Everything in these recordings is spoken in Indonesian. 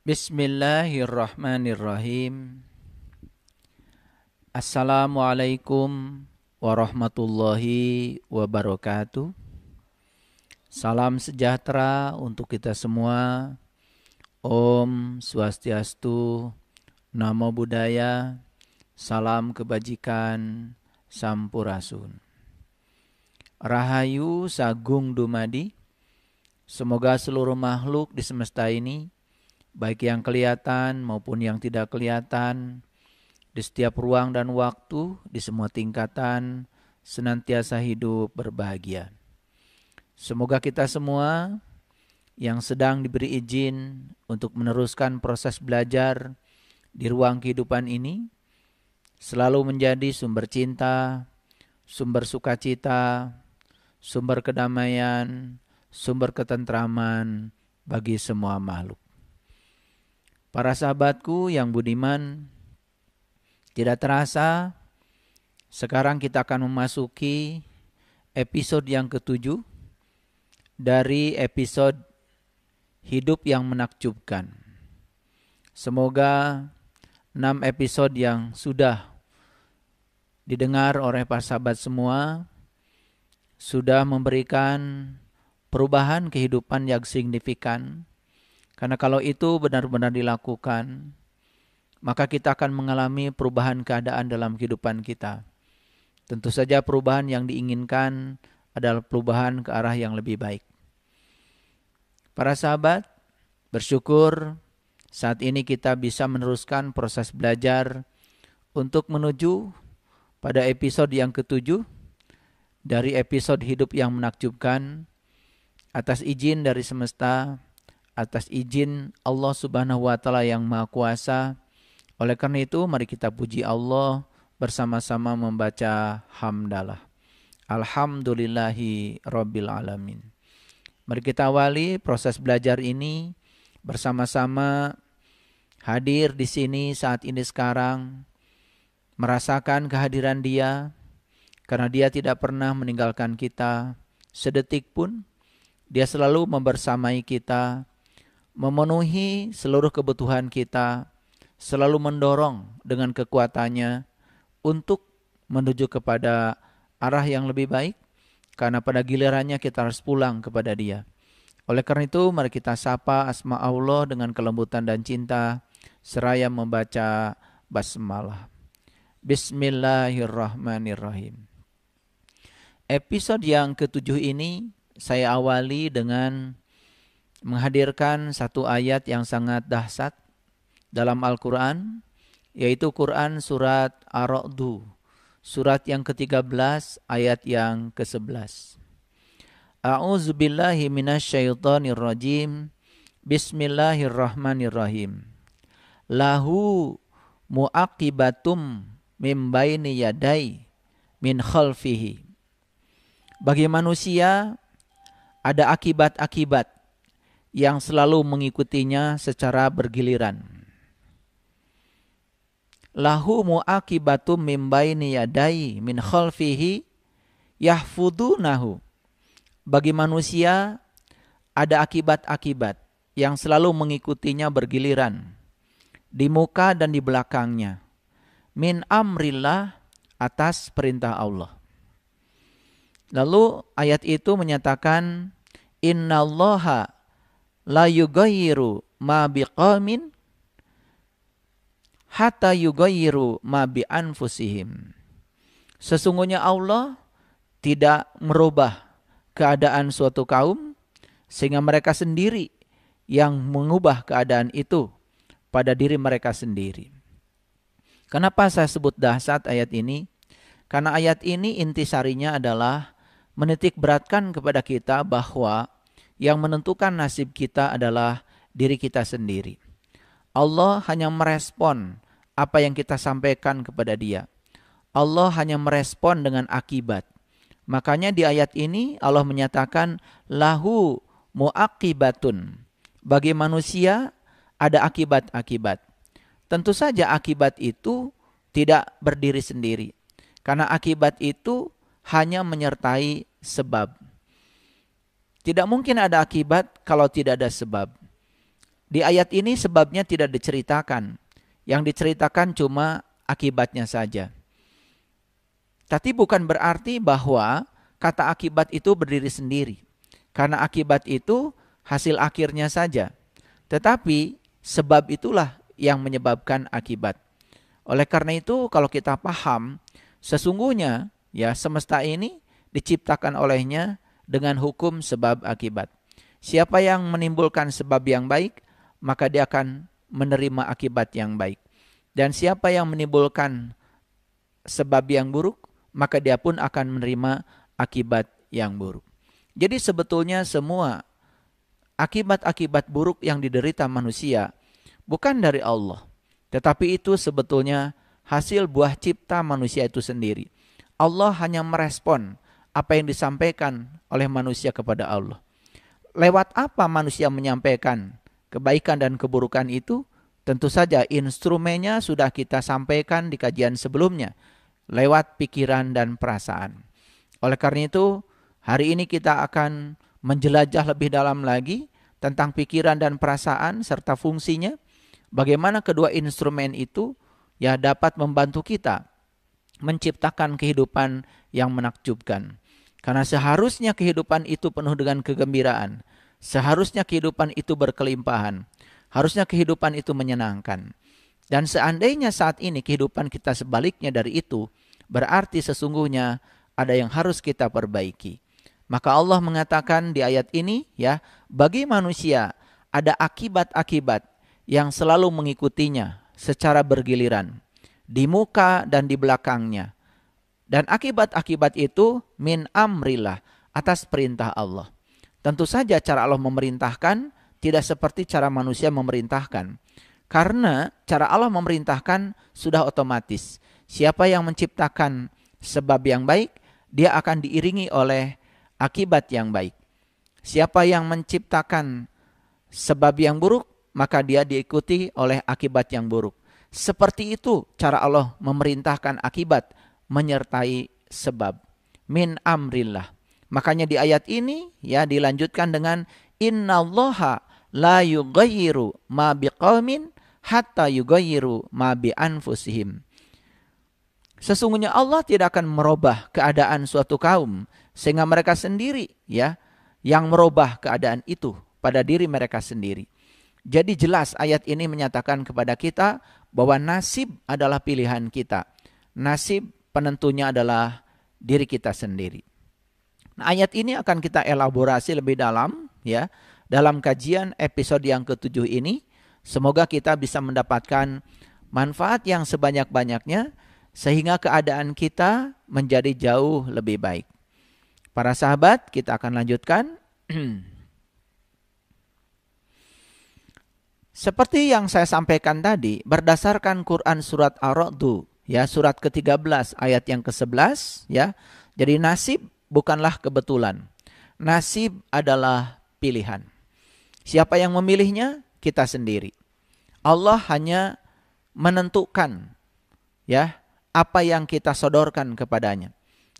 Bismillahirrahmanirrahim. Assalamualaikum warahmatullahi wabarakatuh. Salam sejahtera untuk kita semua. Om Swastiastu, Namo Buddhaya, salam kebajikan, sampurasun. Rahayu Sagung Dumadi. Semoga seluruh makhluk di semesta ini, baik yang kelihatan maupun yang tidak kelihatan, di setiap ruang dan waktu, di semua tingkatan, senantiasa hidup berbahagia. Semoga kita semua yang sedang diberi izin untuk meneruskan proses belajar di ruang kehidupan ini, selalu menjadi sumber cinta, sumber sukacita, sumber kedamaian, sumber ketentraman bagi semua makhluk. Para sahabatku yang budiman, tidak terasa sekarang kita akan memasuki episode yang ke-7 dari episode Hidup yang Menakjubkan. Semoga 6 episode yang sudah didengar oleh para sahabat semua sudah memberikan perubahan kehidupan yang signifikan. Karena kalau itu benar-benar dilakukan, maka kita akan mengalami perubahan keadaan dalam kehidupan kita. Tentu saja perubahan yang diinginkan adalah perubahan ke arah yang lebih baik. Para sahabat, bersyukur saat ini kita bisa meneruskan proses belajar untuk menuju pada episode yang ke-7 dari episode Hidup yang Menakjubkan, atas izin dari semesta, atas izin Allah Subhanahu wa Ta'ala yang Maha Kuasa. Oleh karena itu, mari kita puji Allah bersama-sama membaca hamdalah. Alhamdulillahi Rabbil Alamin. Mari kita awali proses belajar ini bersama-sama hadir di sini saat ini sekarang, merasakan kehadiran Dia, karena Dia tidak pernah meninggalkan kita sedetik pun. Dia selalu membersamai kita, memenuhi seluruh kebutuhan kita, selalu mendorong dengan kekuatannya untuk menuju kepada arah yang lebih baik, karena pada gilirannya kita harus pulang kepada Dia. Oleh karena itu, mari kita sapa asma Allah dengan kelembutan dan cinta, seraya membaca basmalah. Bismillahirrahmanirrahim. Episode yang ke-7 ini saya awali dengan menghadirkan satu ayat yang sangat dahsyat dalam Al-Quran, yaitu Quran surat Ar-Ra'd, surat yang ke-13 ayat yang ke-11. A'udzubillahi minasyaitonirrajim. Bismillahirrahmanirrahim. Lahu mu'aqibatum min baini yadai min khalfihi. Bagi manusia ada akibat-akibat yang selalu mengikutinya secara bergiliran. Lahu mu'aqibatum min baini yadai min khalfihi yahfudunahu. Bagi manusia ada akibat-akibat yang selalu mengikutinya bergiliran di muka dan di belakangnya. Min amrillah, atas perintah Allah. Lalu ayat itu menyatakan innallaha la yughayyiru ma biqaumin hatta yughayyiru ma bi anfusihim. Sesungguhnya Allah tidak merubah keadaan suatu kaum sehingga mereka sendiri yang mengubah keadaan itu pada diri mereka sendiri. Kenapa saya sebut dahsyat ayat ini? Karena ayat ini intisarinya adalah menitik beratkan kepada kita bahwa yang menentukan nasib kita adalah diri kita sendiri. Allah hanya merespon apa yang kita sampaikan kepada Dia. Allah hanya merespon dengan akibat. Makanya di ayat ini Allah menyatakan lahu muaqibatun. Bagi manusia ada akibat-akibat. Tentu saja akibat itu tidak berdiri sendiri. Karena akibat itu hanya menyertai sebab. Tidak mungkin ada akibat kalau tidak ada sebab. Di ayat ini sebabnya tidak diceritakan. Yang diceritakan cuma akibatnya saja. Tapi bukan berarti bahwa kata akibat itu berdiri sendiri. Karena akibat itu hasil akhirnya saja. Tetapi sebab itulah yang menyebabkan akibat. Oleh karena itu kalau kita paham, sesungguhnya ya semesta ini diciptakan olehnya dengan hukum sebab akibat. Siapa yang menimbulkan sebab yang baik, maka dia akan menerima akibat yang baik. Dan siapa yang menimbulkan sebab yang buruk, maka dia pun akan menerima akibat yang buruk. Jadi sebetulnya semua akibat-akibat buruk yang diderita manusia bukan dari Allah, tetapi itu sebetulnya hasil buah cipta manusia itu sendiri. Allah hanya merespon apa yang disampaikan oleh manusia kepada Allah. Lewat apa manusia menyampaikan kebaikan dan keburukan itu? Tentu saja instrumennya sudah kita sampaikan di kajian sebelumnya, lewat pikiran dan perasaan. Oleh karena itu, hari ini kita akan menjelajah lebih dalam lagi tentang pikiran dan perasaan serta fungsinya. Bagaimana kedua instrumen itu ya dapat membantu kita menciptakan kehidupan yang menakjubkan. Karena seharusnya kehidupan itu penuh dengan kegembiraan. Seharusnya kehidupan itu berkelimpahan. Harusnya kehidupan itu menyenangkan. Dan seandainya saat ini kehidupan kita sebaliknya dari itu, berarti sesungguhnya ada yang harus kita perbaiki. Maka Allah mengatakan di ayat ini, ya, bagi manusia ada akibat-akibat yang selalu mengikutinya secara bergiliran, di muka dan di belakangnya. Dan akibat-akibat itu min amrillah, atas perintah Allah. Tentu saja cara Allah memerintahkan tidak seperti cara manusia memerintahkan. Karena cara Allah memerintahkan sudah otomatis. Siapa yang menciptakan sebab yang baik, dia akan diiringi oleh akibat yang baik. Siapa yang menciptakan sebab yang buruk, maka dia diikuti oleh akibat yang buruk. Seperti itu cara Allah memerintahkan akibat menyertai sebab. Min amrillah. Makanya di ayat ini ya dilanjutkan dengan innallaha la yughayyiru ma biqaumin hatta yughayyiru ma bi anfusihim. Sesungguhnya Allah tidak akan merubah keadaan suatu kaum sehingga mereka sendiri ya yang merubah keadaan itu pada diri mereka sendiri. Jadi jelas ayat ini menyatakan kepada kita bahwa nasib adalah pilihan kita. Nasib penentunya adalah diri kita sendiri. Nah, ayat ini akan kita elaborasi lebih dalam ya dalam kajian episode yang ke-7 ini. Semoga kita bisa mendapatkan manfaat yang sebanyak-banyaknya sehingga keadaan kita menjadi jauh lebih baik. Para sahabat, kita akan lanjutkan. Seperti yang saya sampaikan tadi, berdasarkan Quran surat Ar-Ra'd, ya, surat ke-13 ayat yang ke-11, ya. Jadi nasib bukanlah kebetulan. Nasib adalah pilihan. Siapa yang memilihnya? Kita sendiri. Allah hanya menentukan ya apa yang kita sodorkan kepadanya.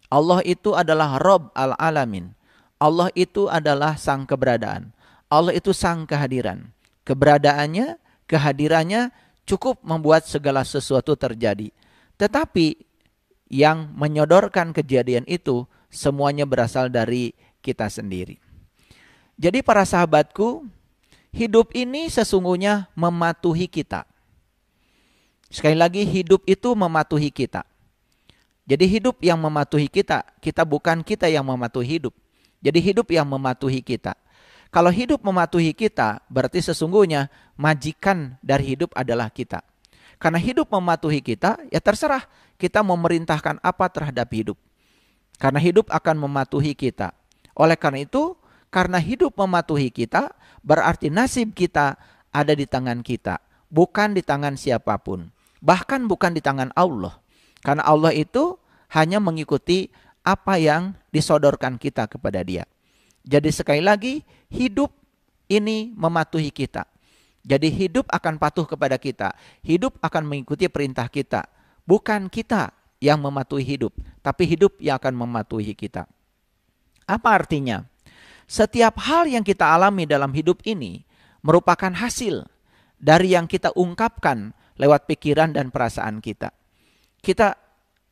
Allah itu adalah Rabb al-Alamin. Allah itu adalah sang keberadaan. Allah itu sang kehadiran. Keberadaannya, kehadirannya cukup membuat segala sesuatu terjadi. Tetapi yang menyodorkan kejadian itu semuanya berasal dari kita sendiri. Jadi para sahabatku, hidup ini sesungguhnya mematuhi kita. Sekali lagi, hidup itu mematuhi kita. Jadi hidup yang mematuhi kita, bukan kita yang mematuhi hidup. Jadi hidup yang mematuhi kita. Kalau hidup mematuhi kita, berarti sesungguhnya majikan dari hidup adalah kita. Karena hidup mematuhi kita, ya terserah kita memerintahkan apa terhadap hidup. Karena hidup akan mematuhi kita. Oleh karena itu, karena hidup mematuhi kita, berarti nasib kita ada di tangan kita. Bukan di tangan siapapun. Bahkan bukan di tangan Allah. Karena Allah itu hanya mengikuti apa yang disodorkan kita kepada Dia. Jadi sekali lagi, hidup ini mematuhi kita. Jadi hidup akan patuh kepada kita. Hidup akan mengikuti perintah kita. Bukan kita yang mematuhi hidup, tapi hidup yang akan mematuhi kita. Apa artinya? Setiap hal yang kita alami dalam hidup ini merupakan hasil dari yang kita ungkapkan lewat pikiran dan perasaan kita. Kita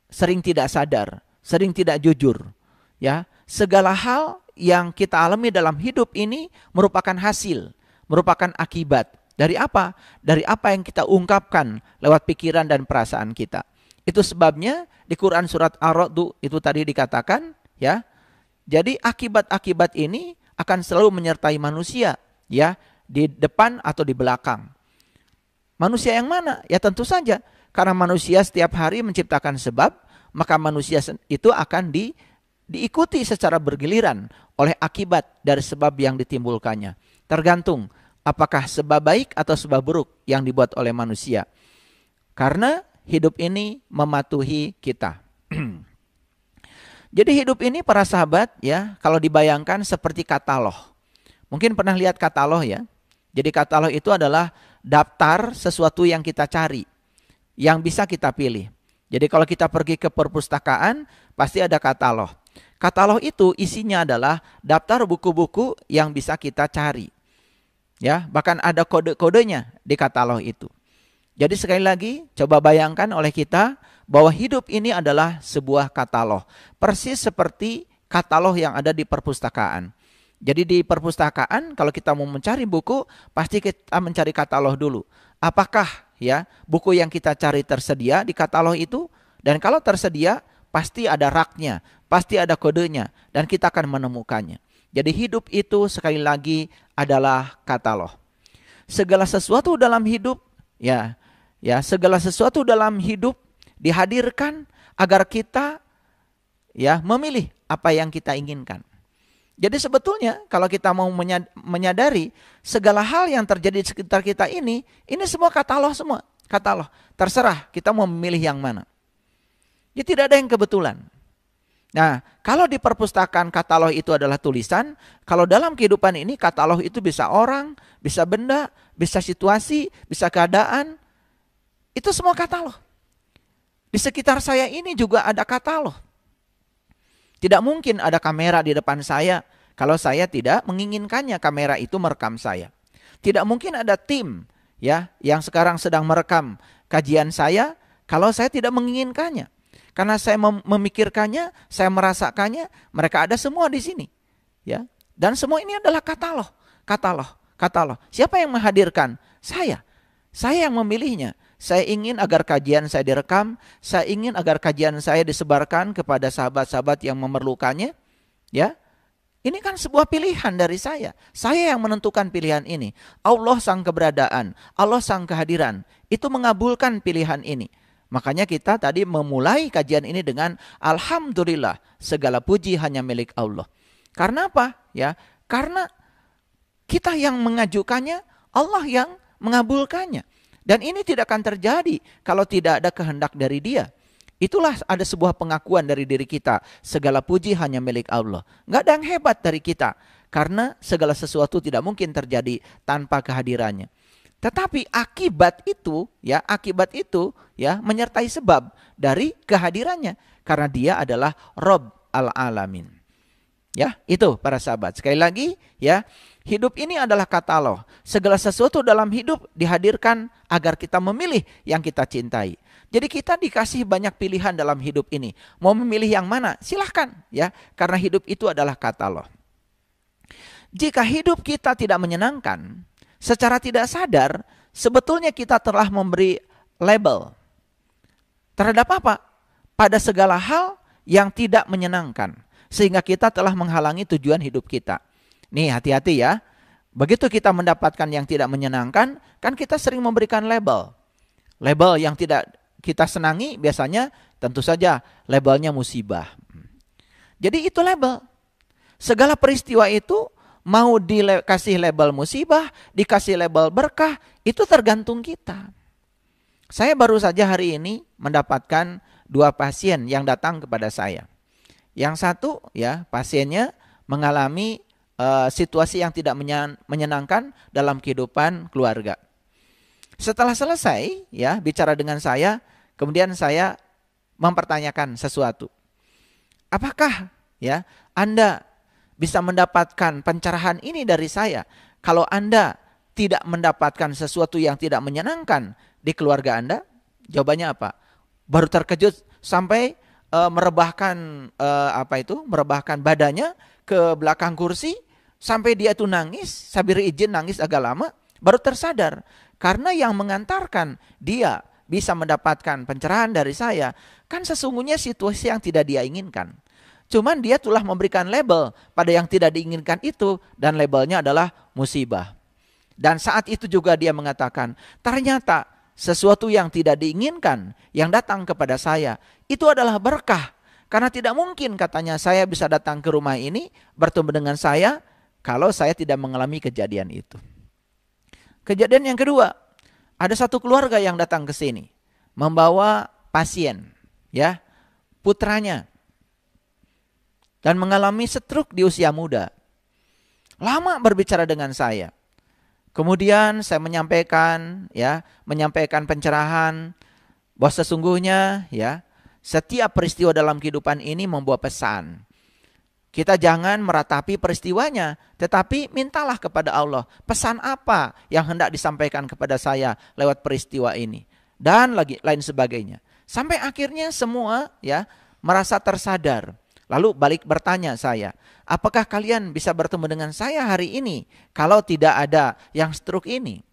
sering tidak sadar, sering tidak jujur, ya. Segala hal yang kita alami dalam hidup ini merupakan hasil, merupakan akibat dari apa? Dari apa yang kita ungkapkan lewat pikiran dan perasaan kita. Itu sebabnya di Quran surat Ar-Ra'd itu tadi dikatakan, ya. Jadi akibat-akibat ini akan selalu menyertai manusia, ya, di depan atau di belakang. Manusia yang mana? Ya tentu saja, karena manusia setiap hari menciptakan sebab, maka manusia itu akan diikuti secara bergiliran oleh akibat dari sebab yang ditimbulkannya. Tergantung apakah sebab baik atau sebab buruk yang dibuat oleh manusia. Karena hidup ini mematuhi kita. Jadi hidup ini para sahabat, ya, kalau dibayangkan seperti katalog. Mungkin pernah lihat katalog, ya. Jadi katalog itu adalah daftar sesuatu yang kita cari, yang bisa kita pilih. Jadi kalau kita pergi ke perpustakaan, pasti ada katalog. Katalog itu isinya adalah daftar buku-buku yang bisa kita cari. Ya, bahkan ada kode-kodenya di katalog itu. Jadi sekali lagi, coba bayangkan oleh kita bahwa hidup ini adalah sebuah katalog. Persis seperti katalog yang ada di perpustakaan. Jadi di perpustakaan kalau kita mau mencari buku, pasti kita mencari katalog dulu. Apakah, ya, buku yang kita cari tersedia di katalog itu? Dan kalau tersedia, pasti ada raknya, pasti ada kodenya, dan kita akan menemukannya. Jadi hidup itu sekali lagi adalah katalog. Segala sesuatu dalam hidup, ya, segala sesuatu dalam hidup dihadirkan agar kita, ya, memilih apa yang kita inginkan. Jadi sebetulnya kalau kita mau menyadari segala hal yang terjadi di sekitar kita ini semua katalog semua. Katalog. Terserah kita mau memilih yang mana. Ya tidak ada yang kebetulan. Nah, kalau di perpustakaan katalog itu adalah tulisan, kalau dalam kehidupan ini katalog itu bisa orang, bisa benda, bisa situasi, bisa keadaan. Itu semua katalog. Di sekitar saya ini juga ada katalog. Tidak mungkin ada kamera di depan saya kalau saya tidak menginginkannya kamera itu merekam saya. Tidak mungkin ada tim, ya, yang sekarang sedang merekam kajian saya kalau saya tidak menginginkannya. Karena saya memikirkannya, saya merasakannya, mereka ada semua di sini, ya. Dan semua ini adalah katalog. Siapa yang menghadirkan? Saya. Saya yang memilihnya. Saya ingin agar kajian saya direkam, saya ingin agar kajian saya disebarkan kepada sahabat-sahabat yang memerlukannya, ya. Ini kan sebuah pilihan dari saya. Saya yang menentukan pilihan ini. Allah sang keberadaan, Allah sang kehadiran, itu mengabulkan pilihan ini. Makanya kita tadi memulai kajian ini dengan alhamdulillah, segala puji hanya milik Allah. Karena apa? Ya, karena kita yang mengajukannya, Allah yang mengabulkannya. Dan ini tidak akan terjadi kalau tidak ada kehendak dari Dia. Itulah ada sebuah pengakuan dari diri kita. Segala puji hanya milik Allah. Nggak ada yang hebat dari kita. Karena segala sesuatu tidak mungkin terjadi tanpa kehadirannya. Tetapi akibat itu menyertai sebab dari kehadirannya. Karena Dia adalah Rabb al-Alamin. Ya, itu para sahabat. Sekali lagi, ya, hidup ini adalah katalog. Segala sesuatu dalam hidup dihadirkan agar kita memilih yang kita cintai. Jadi kita dikasih banyak pilihan dalam hidup ini. Mau memilih yang mana? Silahkan, ya, karena hidup itu adalah katalog. Jika hidup kita tidak menyenangkan, secara tidak sadar, sebetulnya kita telah memberi label. Terhadap apa? Pada segala hal yang tidak menyenangkan. Sehingga kita telah menghalangi tujuan hidup kita. Nih hati-hati ya. Begitu kita mendapatkan yang tidak menyenangkan, kan kita sering memberikan label. Label yang tidak kita senangi biasanya tentu saja labelnya musibah. Jadi itu label. Segala peristiwa itu mau dikasih label musibah, dikasih label berkah, itu tergantung kita. Saya baru saja hari ini mendapatkan 2 pasien yang datang kepada saya. Yang satu, ya, pasiennya mengalami situasi yang tidak menyenangkan dalam kehidupan keluarga. Setelah selesai, ya, bicara dengan saya, kemudian saya mempertanyakan sesuatu. Apakah, ya, Anda bisa mendapatkan pencerahan ini dari saya kalau Anda tidak mendapatkan sesuatu yang tidak menyenangkan di keluarga Anda? Jawabannya apa? Baru terkejut sampai merebahkan badannya ke belakang kursi, sampai dia itu nangis, sabir izin nangis agak lama, baru tersadar. Karena yang mengantarkan dia bisa mendapatkan pencerahan dari saya, kan sesungguhnya situasi yang tidak dia inginkan. Cuman dia telah memberikan label pada yang tidak diinginkan itu, dan labelnya adalah musibah. Dan saat itu juga dia mengatakan, ternyata sesuatu yang tidak diinginkan yang datang kepada saya itu adalah berkah. Karena tidak mungkin katanya saya bisa datang ke rumah ini bertemu dengan saya kalau saya tidak mengalami kejadian itu. Kejadian yang kedua, ada satu keluarga yang datang ke sini membawa pasien, ya, putranya, dan mengalami stroke di usia muda. Lama berbicara dengan saya. Kemudian saya menyampaikan pencerahan bahwa sesungguhnya setiap peristiwa dalam kehidupan ini membawa pesan. Kita jangan meratapi peristiwanya, tetapi mintalah kepada Allah, pesan apa yang hendak disampaikan kepada saya lewat peristiwa ini, dan lain sebagainya. Sampai akhirnya semua merasa tersadar. Lalu balik bertanya saya, apakah kalian bisa bertemu dengan saya hari ini kalau tidak ada yang stroke ini?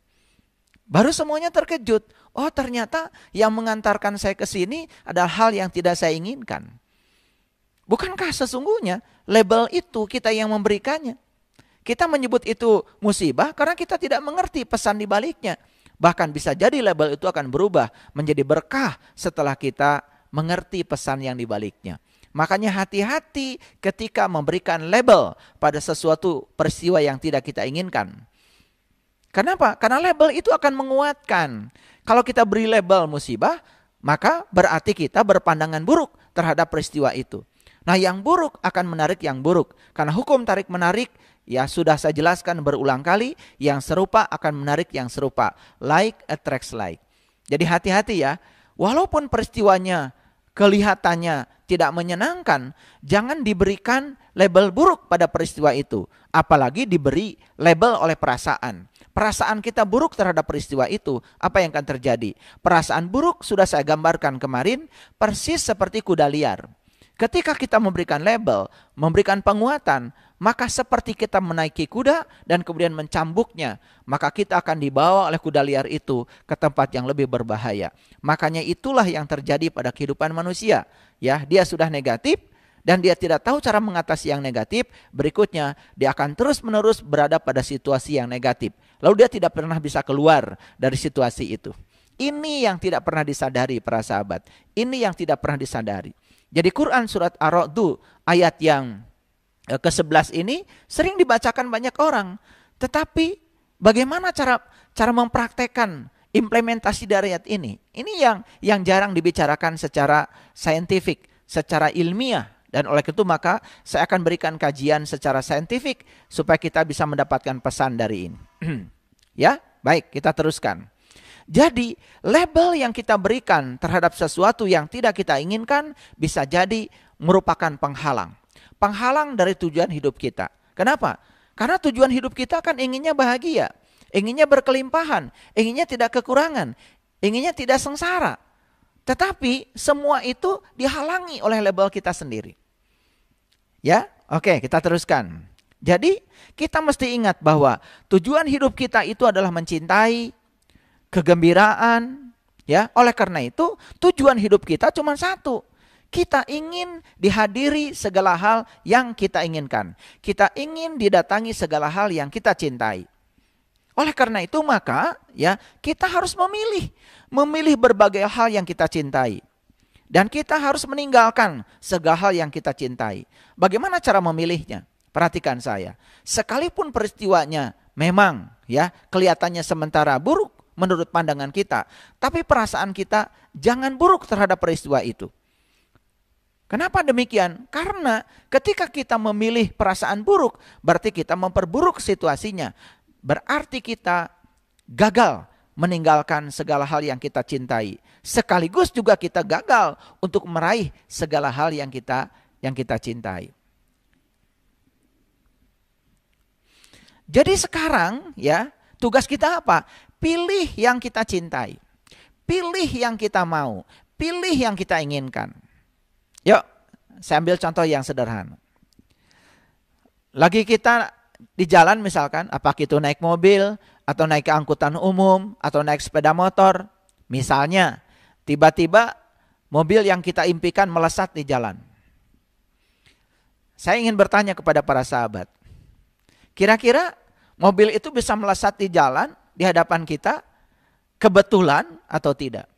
Baru semuanya terkejut. Oh, ternyata yang mengantarkan saya ke sini adalah hal yang tidak saya inginkan. Bukankah sesungguhnya label itu kita yang memberikannya? Kita menyebut itu musibah karena kita tidak mengerti pesan di baliknya. Bahkan bisa jadi label itu akan berubah menjadi berkah setelah kita mengerti pesan yang di baliknya. Makanya hati-hati ketika memberikan label pada sesuatu peristiwa yang tidak kita inginkan. Kenapa? Karena label itu akan menguatkan. Kalau kita beri label musibah, maka berarti kita berpandangan buruk terhadap peristiwa itu. Nah, yang buruk akan menarik yang buruk. Karena hukum tarik-menarik sudah saya jelaskan berulang kali, yang serupa akan menarik yang serupa. Like attracts like. Jadi hati-hati ya, walaupun peristiwanya kelihatannya tidak menyenangkan, jangan diberikan label buruk pada peristiwa itu. Apalagi diberi label oleh perasaan. Perasaan kita buruk terhadap peristiwa itu, apa yang akan terjadi? Perasaan buruk sudah saya gambarkan kemarin, persis seperti kuda liar. Ketika kita memberikan label, memberikan penguatan, maka seperti kita menaiki kuda dan kemudian mencambuknya, maka kita akan dibawa oleh kuda liar itu ke tempat yang lebih berbahaya. Makanya itulah yang terjadi pada kehidupan manusia. Dia sudah negatif dan dia tidak tahu cara mengatasi yang negatif. Berikutnya dia akan terus-menerus berada pada situasi yang negatif. Lalu dia tidak pernah bisa keluar dari situasi itu. Ini yang tidak pernah disadari para sahabat. Ini yang tidak pernah disadari. Jadi Quran surat Ar-Ra'd ayat yang ke-11 ini sering dibacakan banyak orang. Tetapi bagaimana cara mempraktekkan implementasi dari ayat ini? Ini yang jarang dibicarakan secara saintifik, secara ilmiah. Dan oleh itu maka saya akan berikan kajian secara saintifik supaya kita bisa mendapatkan pesan dari ini. Baik, kita teruskan. Jadi label yang kita berikan terhadap sesuatu yang tidak kita inginkan bisa jadi merupakan penghalang. Penghalang dari tujuan hidup kita. Kenapa? Karena tujuan hidup kita kan inginnya bahagia, inginnya berkelimpahan, inginnya tidak kekurangan, inginnya tidak sengsara. Tetapi semua itu dihalangi oleh label kita sendiri. Oke, kita teruskan. Jadi kita mesti ingat bahwa tujuan hidup kita itu adalah mencintai, kegembiraan, Oleh karena itu, tujuan hidup kita cuma satu. Kita ingin dihadiri segala hal yang kita inginkan. Kita ingin didatangi segala hal yang kita cintai. Oleh karena itu maka kita harus memilih berbagai hal yang kita cintai. Dan kita harus meninggalkan segala hal yang kita cintai. Bagaimana cara memilihnya? Perhatikan saya. Sekalipun peristiwanya memang kelihatannya sementara buruk menurut pandangan kita, tapi perasaan kita jangan buruk terhadap peristiwa itu. Kenapa demikian? Karena ketika kita memilih perasaan buruk, berarti kita memperburuk situasinya. Berarti kita gagal meninggalkan segala hal yang kita cintai. Sekaligus juga kita gagal untuk meraih segala hal yang kita cintai. Jadi sekarang Tugas kita apa? Pilih yang kita cintai. Pilih yang kita mau. Pilih yang kita inginkan. Yuk, saya ambil contoh yang sederhana. Lagi kita di jalan misalkan, apakah itu naik mobil, atau naik angkutan umum, atau naik sepeda motor. Misalnya, tiba-tiba mobil yang kita impikan melesat di jalan. Saya ingin bertanya kepada para sahabat. Kira-kira mobil itu bisa melesat di jalan di hadapan kita kebetulan atau tidak?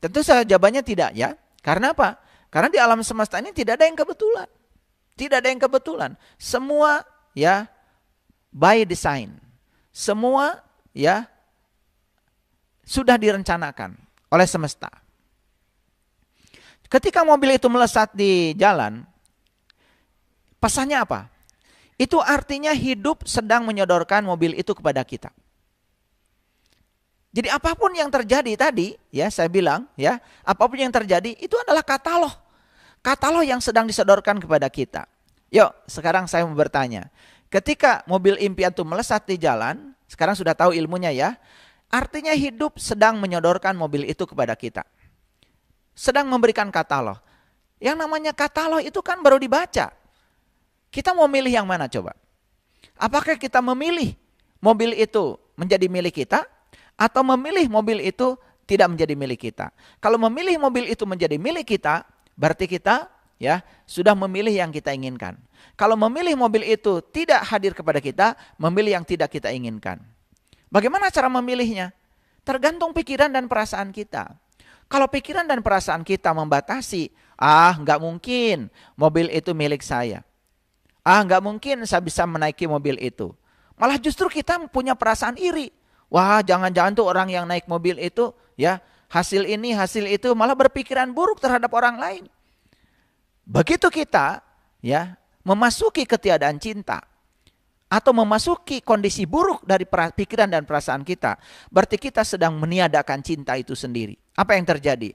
Tentu saja jawabannya tidak ya. Karena apa? Karena di alam semesta ini tidak ada yang kebetulan. Tidak ada yang kebetulan. Semua ya by design. Semua ya sudah direncanakan oleh semesta. Ketika mobil itu melesat di jalan, pesannya apa? Itu artinya hidup sedang menyodorkan mobil itu kepada kita. Jadi apapun yang terjadi tadi, ya saya bilang, ya apapun yang terjadi itu adalah katalog. Katalog yang sedang disodorkan kepada kita. Yuk, sekarang saya mau bertanya. Ketika mobil impian itu melesat di jalan, sekarang sudah tahu ilmunya ya. Artinya hidup sedang menyodorkan mobil itu kepada kita. Sedang memberikan katalog. Yang namanya katalog itu kan baru dibaca. Kita mau milih yang mana coba? Apakah kita memilih mobil itu menjadi milik kita? Atau memilih mobil itu tidak menjadi milik kita? Kalau memilih mobil itu menjadi milik kita, berarti kita ya sudah memilih yang kita inginkan. Kalau memilih mobil itu tidak hadir kepada kita, memilih yang tidak kita inginkan. Bagaimana cara memilihnya? Tergantung pikiran dan perasaan kita. Kalau pikiran dan perasaan kita membatasi, nggak mungkin mobil itu milik saya. Nggak mungkin saya bisa menaiki mobil itu. Malah justru kita punya perasaan iri. Wah, jangan-jangan tuh orang yang naik mobil itu, ya hasil ini, hasil itu, malah berpikiran buruk terhadap orang lain. Begitu kita, ya memasuki ketiadaan cinta, atau memasuki kondisi buruk dari pikiran dan perasaan kita, berarti kita sedang meniadakan cinta itu sendiri. Apa yang terjadi?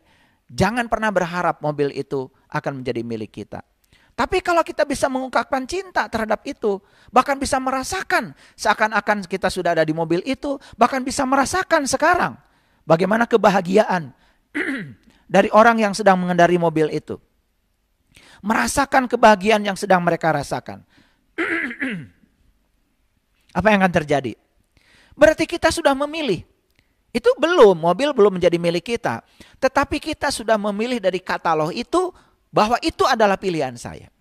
Jangan pernah berharap mobil itu akan menjadi milik kita. Tapi kalau kita bisa mengungkapkan cinta terhadap itu, bahkan bisa merasakan seakan-akan kita sudah ada di mobil itu, bahkan bisa merasakan sekarang bagaimana kebahagiaan dari orang yang sedang mengendari mobil itu. Merasakan kebahagiaan yang sedang mereka rasakan. Apa yang akan terjadi? Berarti kita sudah memilih. Itu mobil belum menjadi milik kita. Tetapi kita sudah memilih dari katalog itu bahwa itu adalah pilihan saya.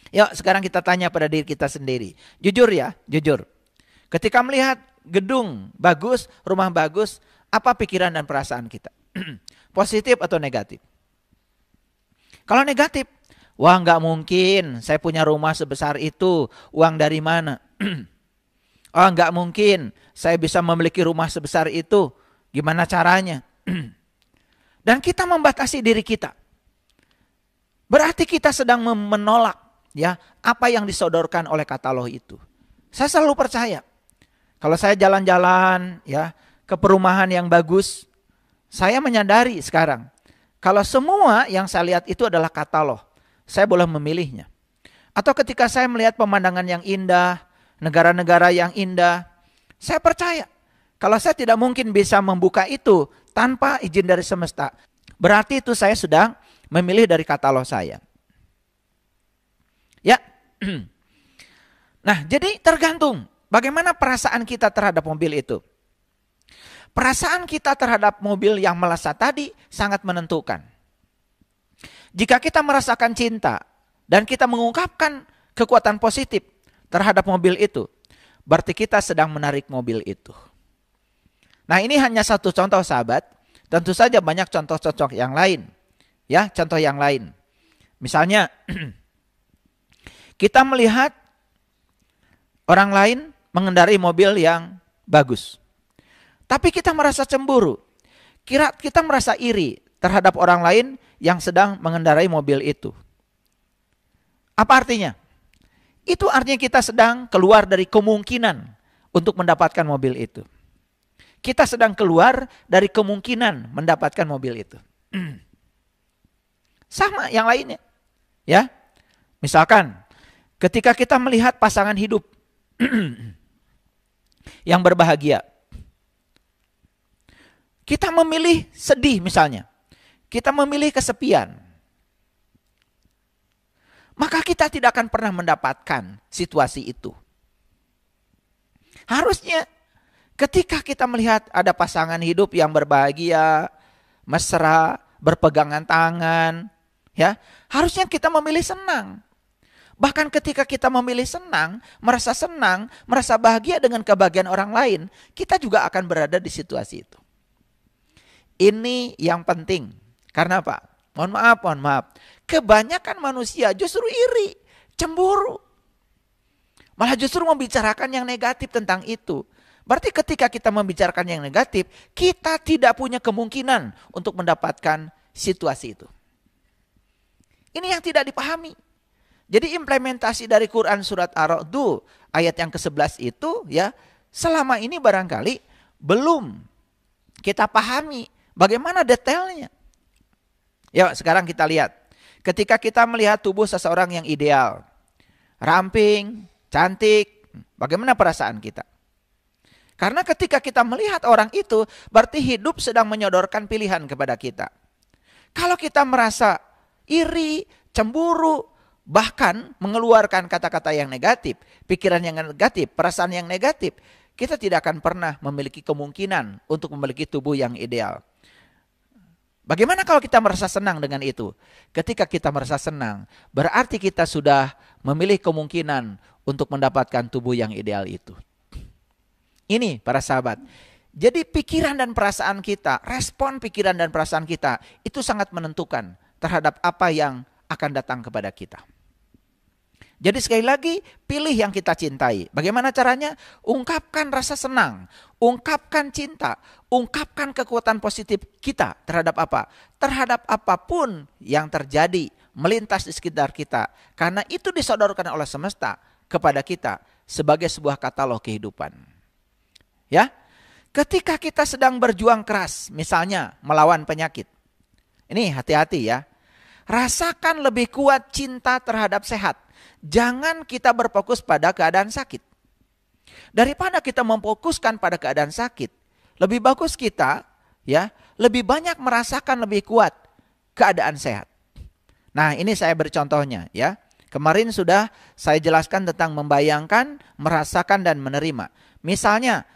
Yuk sekarang kita tanya pada diri kita sendiri. Jujur ya, jujur. Ketika melihat gedung bagus, rumah bagus, apa pikiran dan perasaan kita? Positif atau negatif? Kalau negatif, wah nggak mungkin saya punya rumah sebesar itu, uang dari mana? Nggak mungkin saya bisa memiliki rumah sebesar itu, gimana caranya? Dan kita membatasi diri kita. Berarti kita sedang menolak ya apa yang disodorkan oleh katalog itu. Saya selalu percaya. Kalau saya jalan-jalan ya ke perumahan yang bagus, saya menyadari sekarang kalau semua yang saya lihat itu adalah katalog, saya boleh memilihnya. Atau ketika saya melihat pemandangan yang indah, negara-negara yang indah, saya percaya kalau saya tidak mungkin bisa membuka itu tanpa izin dari semesta. Berarti itu saya sedang memilih dari katalog saya. Ya. Nah, jadi tergantung bagaimana perasaan kita terhadap mobil itu. Perasaan kita terhadap mobil yang melesat tadi sangat menentukan. Jika kita merasakan cinta dan kita mengungkapkan kekuatan positif terhadap mobil itu, berarti kita sedang menarik mobil itu. Nah, ini hanya satu contoh sahabat. Tentu saja banyak contoh-contoh yang lain. Ya, contoh yang lain. Misalnya, kita melihat orang lain mengendarai mobil yang bagus. Tapi kita merasa cemburu. Kita merasa iri terhadap orang lain yang sedang mengendarai mobil itu. Apa artinya? Itu artinya kita sedang keluar dari kemungkinan untuk mendapatkan mobil itu. Kita sedang keluar dari kemungkinan mendapatkan mobil itu. Sama yang lainnya. Ya. Misalkan ketika kita melihat pasangan hidup yang berbahagia. Kita memilih sedih misalnya. Kita memilih kesepian. Maka kita tidak akan pernah mendapatkan situasi itu. Harusnya ketika kita melihat ada pasangan hidup yang berbahagia, mesra, berpegangan tangan, ya, harusnya kita memilih senang. Bahkan ketika kita memilih senang, merasa bahagia dengan kebahagiaan orang lain, kita juga akan berada di situasi itu. Ini yang penting. Karena apa? Mohon maaf. Kebanyakan manusia justru iri, cemburu. Malah justru membicarakan yang negatif tentang itu. Berarti ketika kita membicarakan yang negatif, kita tidak punya kemungkinan untuk mendapatkan situasi itu. Ini yang tidak dipahami. Jadi implementasi dari Quran surat Ar-Ra'd ayat yang ke-11 itu ya, selama ini barangkali belum kita pahami bagaimana detailnya. Yuk sekarang kita lihat. Ketika kita melihat tubuh seseorang yang ideal, ramping, cantik, bagaimana perasaan kita? Karena ketika kita melihat orang itu, berarti hidup sedang menyodorkan pilihan kepada kita. Kalau kita merasa iri, cemburu, bahkan mengeluarkan kata-kata yang negatif, pikiran yang negatif, perasaan yang negatif, kita tidak akan pernah memiliki kemungkinan untuk memiliki tubuh yang ideal. Bagaimana kalau kita merasa senang dengan itu? Ketika kita merasa senang, berarti kita sudah memilih kemungkinan untuk mendapatkan tubuh yang ideal itu. Ini para sahabat. Jadi pikiran dan perasaan kita, respon pikiran dan perasaan kita, itu sangat menentukan terhadap apa yang akan datang kepada kita. Jadi sekali lagi, pilih yang kita cintai. Bagaimana caranya? Ungkapkan rasa senang, ungkapkan cinta, ungkapkan kekuatan positif kita terhadap apa? Terhadap apapun yang terjadi, melintas di sekitar kita. Karena itu disodorkan oleh semesta kepada kita sebagai sebuah katalog kehidupan. Ya, ketika kita sedang berjuang keras, misalnya melawan penyakit. Ini hati-hati ya. Rasakan lebih kuat cinta terhadap sehat. Jangan kita berfokus pada keadaan sakit. Daripada kita memfokuskan pada keadaan sakit, lebih bagus kita ya lebih banyak merasakan lebih kuat keadaan sehat. Nah, ini saya beri contohnya ya. Kemarin sudah saya jelaskan tentang membayangkan, merasakan dan menerima. Misalnya,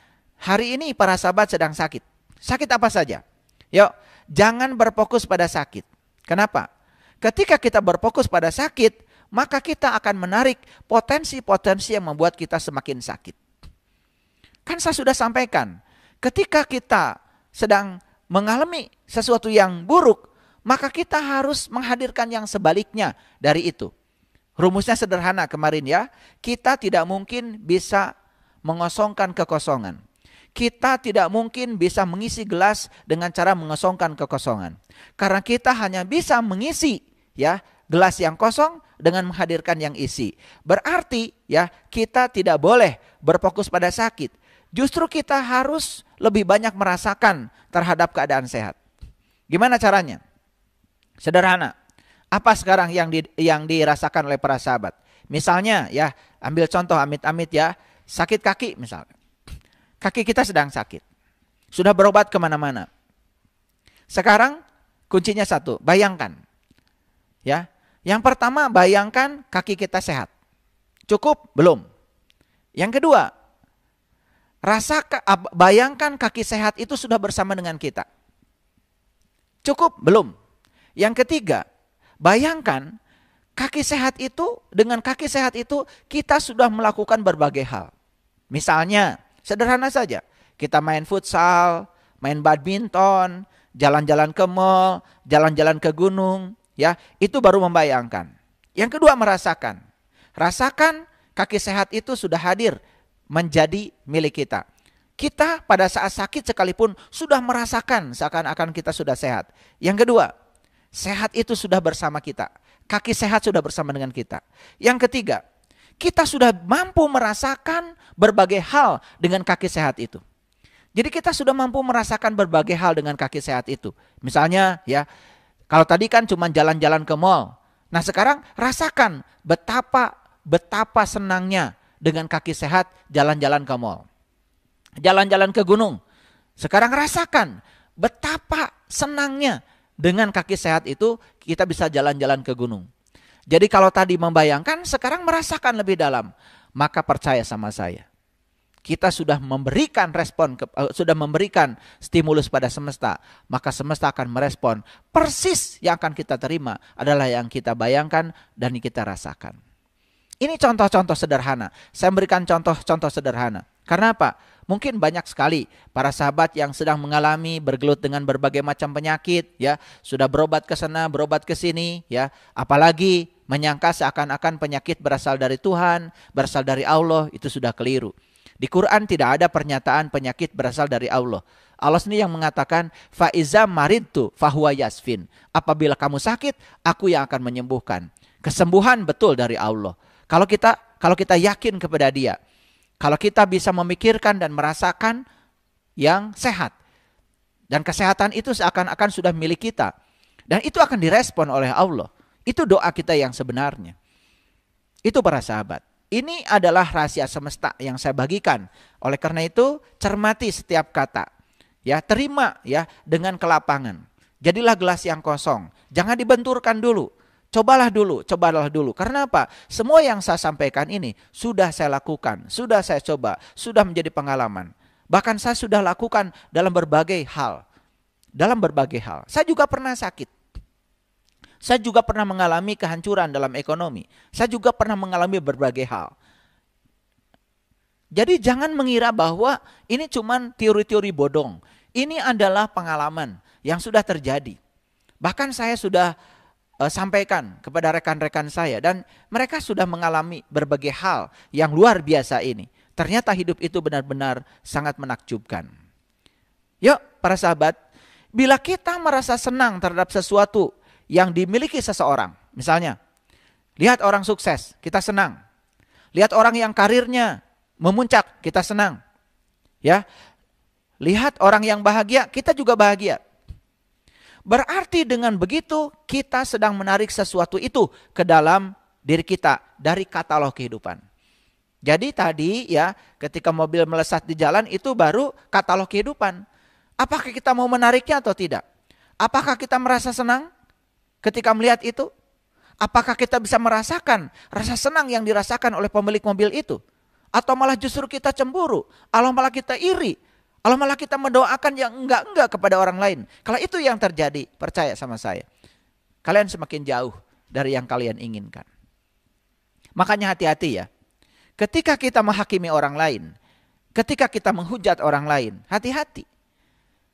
hari ini para sahabat sedang sakit. Sakit apa saja? Yuk, jangan berfokus pada sakit. Kenapa? Ketika kita berfokus pada sakit, maka kita akan menarik potensi-potensi yang membuat kita semakin sakit. Kan saya sudah sampaikan, ketika kita sedang mengalami sesuatu yang buruk, maka kita harus menghadirkan yang sebaliknya dari itu. Rumusnya sederhana kemarin ya, kita tidak mungkin bisa mengosongkan kekosongan. Kita tidak mungkin bisa mengisi gelas dengan cara mengosongkan kekosongan. Karena kita hanya bisa mengisi ya gelas yang kosong dengan menghadirkan yang isi. Berarti ya kita tidak boleh berfokus pada sakit. Justru kita harus lebih banyak merasakan terhadap keadaan sehat. Gimana caranya? Sederhana. Apa sekarang yang dirasakan oleh para sahabat? Misalnya ya, ambil contoh amit-amit ya, sakit kaki misalnya. Kaki kita sedang sakit. Sudah berobat kemana-mana. Sekarang kuncinya satu, bayangkan. Ya, yang pertama bayangkan kaki kita sehat. Cukup? Belum. Yang kedua, bayangkan kaki sehat itu sudah bersama dengan kita. Cukup? Belum. Yang ketiga, bayangkan kaki sehat itu, dengan kaki sehat itu kita sudah melakukan berbagai hal. Misalnya, sederhana saja, kita main futsal, main badminton, jalan-jalan ke mall, jalan-jalan ke gunung. Ya, itu baru membayangkan. Yang kedua merasakan. Rasakan kaki sehat itu sudah hadir menjadi milik kita. Kita pada saat sakit sekalipun sudah merasakan seakan-akan kita sudah sehat. Yang kedua, sehat itu sudah bersama kita. Kaki sehat sudah bersama dengan kita. Yang ketiga, kita sudah mampu merasakan berbagai hal dengan kaki sehat itu. Jadi kita sudah mampu merasakan berbagai hal dengan kaki sehat itu. Misalnya ya, kalau tadi kan cuma jalan-jalan ke mall. Nah sekarang rasakan betapa senangnya dengan kaki sehat jalan-jalan ke mall, jalan-jalan ke gunung. Sekarang rasakan betapa senangnya dengan kaki sehat itu kita bisa jalan-jalan ke gunung. Jadi kalau tadi membayangkan, sekarang merasakan lebih dalam. Maka percaya sama saya, kita sudah memberikan sudah memberikan stimulus pada semesta, maka semesta akan merespon. Persis yang akan kita terima adalah yang kita bayangkan dan yang kita rasakan. Ini contoh-contoh sederhana. Saya memberikan contoh-contoh sederhana. Karena apa? Mungkin banyak sekali para sahabat yang sedang mengalami bergelut dengan berbagai macam penyakit, ya, sudah berobat ke sana, berobat ke sini, ya. Apalagi menyangka seakan-akan penyakit berasal dari Tuhan, berasal dari Allah, itu sudah keliru. Di Quran tidak ada pernyataan penyakit berasal dari Allah. Allah sendiri yang mengatakan, Faiza maridtu fahuwa yasfin. Apabila kamu sakit, aku yang akan menyembuhkan. Kesembuhan betul dari Allah. Kalau kita yakin kepada Dia, kalau kita bisa memikirkan dan merasakan yang sehat, dan kesehatan itu seakan-akan sudah milik kita, dan itu akan direspon oleh Allah. Itu doa kita yang sebenarnya. Itu para sahabat. Ini adalah rahasia semesta yang saya bagikan. Oleh karena itu, cermati setiap kata. Ya, terima ya dengan kelapangan. Jadilah gelas yang kosong. Jangan dibenturkan dulu. Cobalah dulu. Karena apa? Semua yang saya sampaikan ini sudah saya lakukan, sudah saya coba, sudah menjadi pengalaman. Bahkan saya sudah lakukan dalam berbagai hal. Saya juga pernah sakit. Saya juga pernah mengalami kehancuran dalam ekonomi. Saya juga pernah mengalami berbagai hal. Jadi jangan mengira bahwa ini cuma teori-teori bodong. Ini adalah pengalaman yang sudah terjadi. Bahkan saya sudah sampaikan kepada rekan-rekan saya dan mereka sudah mengalami berbagai hal yang luar biasa ini. Ternyata hidup itu benar-benar sangat menakjubkan. Yuk para sahabat, bila kita merasa senang terhadap sesuatu yang dimiliki seseorang, misalnya lihat orang sukses, kita senang. Lihat orang yang karirnya memuncak, kita senang. Ya, lihat orang yang bahagia, kita juga bahagia. Berarti dengan begitu kita sedang menarik sesuatu itu ke dalam diri kita dari katalog kehidupan. Jadi tadi ya, ketika mobil melesat di jalan itu baru katalog kehidupan. Apakah kita mau menariknya atau tidak? Apakah kita merasa senang ketika melihat itu? Apakah kita bisa merasakan rasa senang yang dirasakan oleh pemilik mobil itu? Atau malah justru kita cemburu, atau malah kita iri, atau malah kita mendoakan yang enggak kepada orang lain. Kalau itu yang terjadi, percaya sama saya, kalian semakin jauh dari yang kalian inginkan. Makanya hati-hati ya. Ketika kita menghakimi orang lain, ketika kita menghujat orang lain, hati-hati.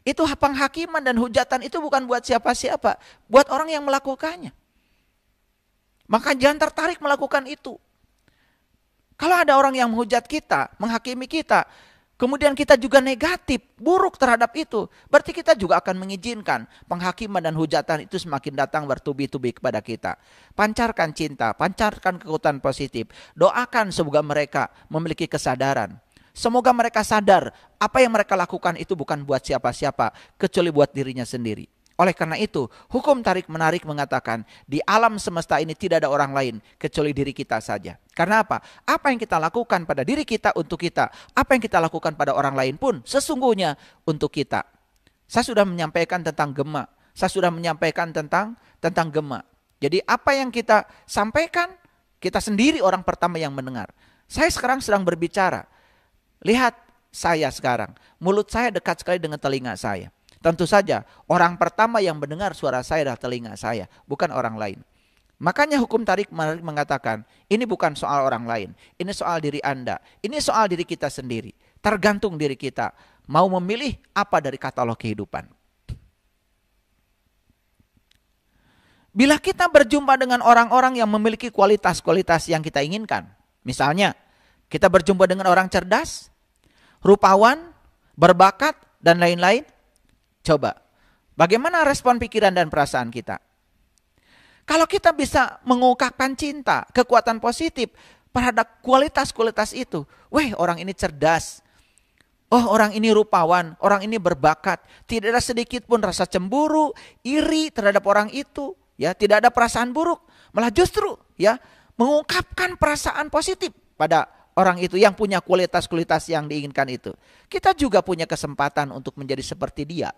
Itu penghakiman dan hujatan itu bukan buat siapa-siapa, buat orang yang melakukannya. Maka jangan tertarik melakukan itu. Kalau ada orang yang menghujat kita, menghakimi kita, kemudian kita juga negatif, buruk terhadap itu, berarti kita juga akan mengizinkan penghakiman dan hujatan itu semakin datang bertubi-tubi kepada kita. Pancarkan cinta, pancarkan kekuatan positif, doakan semoga mereka memiliki kesadaran. Semoga mereka sadar apa yang mereka lakukan itu bukan buat siapa-siapa, kecuali buat dirinya sendiri. Oleh karena itu, hukum tarik-menarik mengatakan di alam semesta ini tidak ada orang lain kecuali diri kita saja. Karena apa? Apa yang kita lakukan pada diri kita untuk kita, apa yang kita lakukan pada orang lain pun sesungguhnya untuk kita. Saya sudah menyampaikan tentang gema, saya sudah menyampaikan tentang gema. Jadi apa yang kita sampaikan, kita sendiri orang pertama yang mendengar. Saya sekarang sedang berbicara. Lihat saya sekarang, mulut saya dekat sekali dengan telinga saya. Tentu saja orang pertama yang mendengar suara saya adalah telinga saya, bukan orang lain. Makanya hukum tarik-menarik mengatakan, ini bukan soal orang lain, ini soal diri Anda, ini soal diri kita sendiri. Tergantung diri kita, mau memilih apa dari katalog kehidupan. Bila kita berjumpa dengan orang-orang yang memiliki kualitas-kualitas yang kita inginkan, misalnya kita berjumpa dengan orang cerdas, rupawan, berbakat, dan lain-lain, coba, bagaimana respon pikiran dan perasaan kita? Kalau kita bisa mengungkapkan cinta, kekuatan positif terhadap kualitas-kualitas itu, orang ini cerdas, orang ini rupawan, orang ini berbakat, tidak ada sedikit pun rasa cemburu, iri terhadap orang itu, ya, tidak ada perasaan buruk, malah justru ya mengungkapkan perasaan positif pada orang itu yang punya kualitas-kualitas yang diinginkan itu, kita juga punya kesempatan untuk menjadi seperti dia.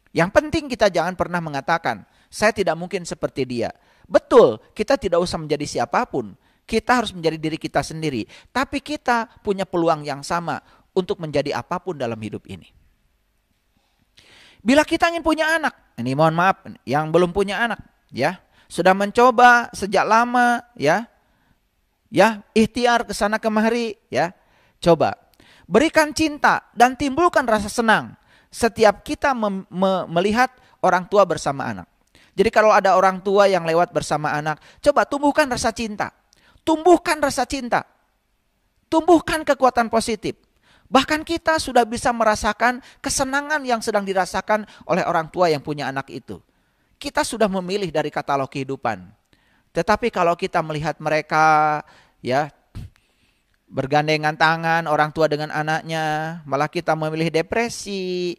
Yang penting kita jangan pernah mengatakan, saya tidak mungkin seperti dia. Betul, kita tidak usah menjadi siapapun. Kita harus menjadi diri kita sendiri. Tapi kita punya peluang yang sama untuk menjadi apapun dalam hidup ini. Bila kita ingin punya anak, ini mohon maaf, yang belum punya anak, ya, sudah mencoba sejak lama, ya, ikhtiar ke sana kemari, ya, coba berikan cinta dan timbulkan rasa senang setiap kita melihat orang tua bersama anak. Jadi kalau ada orang tua yang lewat bersama anak, coba tumbuhkan rasa cinta, tumbuhkan rasa cinta, tumbuhkan kekuatan positif. Bahkan kita sudah bisa merasakan kesenangan yang sedang dirasakan oleh orang tua yang punya anak itu. Kita sudah memilih dari katalog kehidupan. Tetapi kalau kita melihat mereka, ya, bergandengan tangan orang tua dengan anaknya, malah kita memilih depresi,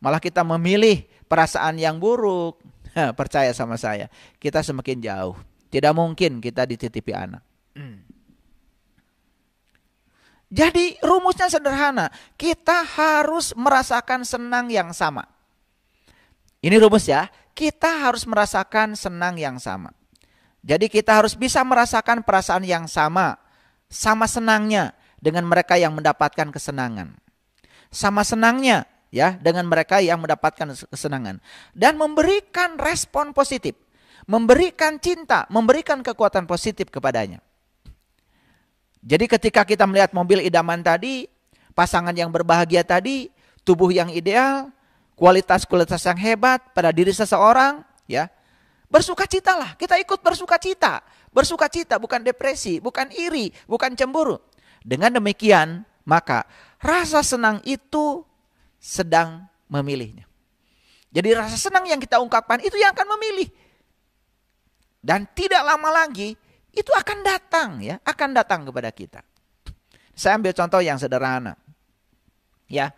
malah kita memilih perasaan yang buruk. Percaya sama saya, kita semakin jauh. Tidak mungkin kita dititipi anak. Jadi rumusnya sederhana, kita harus merasakan senang yang sama. Ini rumus ya, kita harus merasakan senang yang sama. Jadi kita harus bisa merasakan perasaan yang sama senangnya dengan mereka yang mendapatkan kesenangan. Sama senangnya ya dengan mereka yang mendapatkan kesenangan. Dan memberikan respon positif, memberikan cinta, memberikan kekuatan positif kepadanya. Jadi ketika kita melihat mobil idaman tadi, pasangan yang berbahagia tadi, tubuh yang ideal, kualitas-kualitas yang hebat pada diri seseorang, ya, bersukacitalah, kita ikut bersukacita. Bersukacita bukan depresi, bukan iri, bukan cemburu. Dengan demikian, maka rasa senang itu sedang memilihnya. Jadi rasa senang yang kita ungkapkan itu yang akan memilih. Dan tidak lama lagi, itu akan datang, ya, akan datang kepada kita. Saya ambil contoh yang sederhana, ya.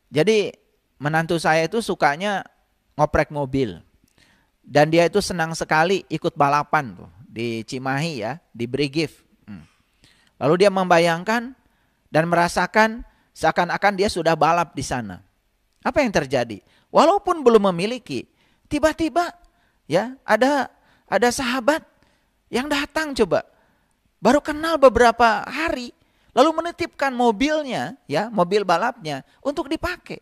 Jadi menantu saya itu sukanya ngoprek mobil, dan dia itu senang sekali ikut balapan tuh di Cimahi, ya, di Brigif. Lalu dia membayangkan dan merasakan seakan-akan dia sudah balap di sana. Apa yang terjadi? Walaupun belum memiliki, tiba-tiba, ya, ada sahabat yang datang coba, baru kenal beberapa hari, lalu menitipkan mobilnya, ya, mobil balapnya untuk dipakai.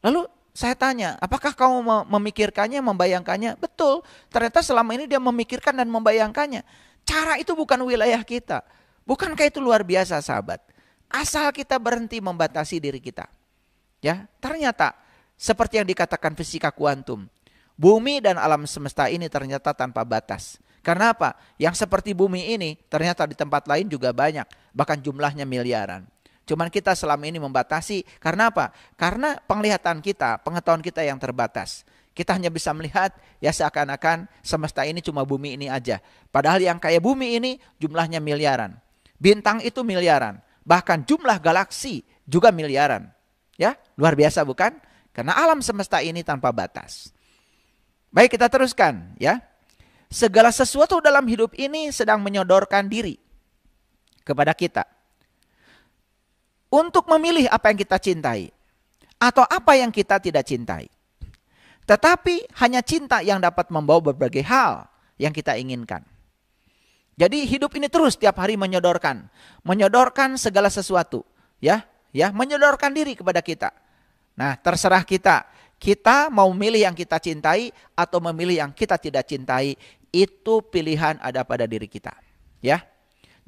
Lalu saya tanya, apakah kamu memikirkannya, membayangkannya? Betul, ternyata selama ini dia memikirkan dan membayangkannya. Cara itu bukan wilayah kita. Bukankah itu luar biasa, sahabat? Asal kita berhenti membatasi diri kita. Ya, ternyata seperti yang dikatakan fisika kuantum, bumi dan alam semesta ini ternyata tanpa batas. Karena apa? Yang seperti bumi ini ternyata di tempat lain juga banyak, bahkan jumlahnya miliaran. Cuman kita selama ini membatasi, karena apa? Karena penglihatan kita, pengetahuan kita yang terbatas. Kita hanya bisa melihat, ya, seakan-akan semesta ini cuma bumi ini aja. Padahal yang kayak bumi ini jumlahnya miliaran. Bintang itu miliaran, bahkan jumlah galaksi juga miliaran. Ya, luar biasa bukan? Karena alam semesta ini tanpa batas. Baik, kita teruskan, ya. Segala sesuatu dalam hidup ini sedang menyodorkan diri kepada kita untuk memilih apa yang kita cintai atau apa yang kita tidak cintai. Tetapi hanya cinta yang dapat membawa berbagai hal yang kita inginkan. Jadi hidup ini terus tiap hari menyodorkan segala sesuatu, ya, menyodorkan diri kepada kita. Nah, terserah kita. Kita mau memilih yang kita cintai atau memilih yang kita tidak cintai, itu pilihan ada pada diri kita, ya.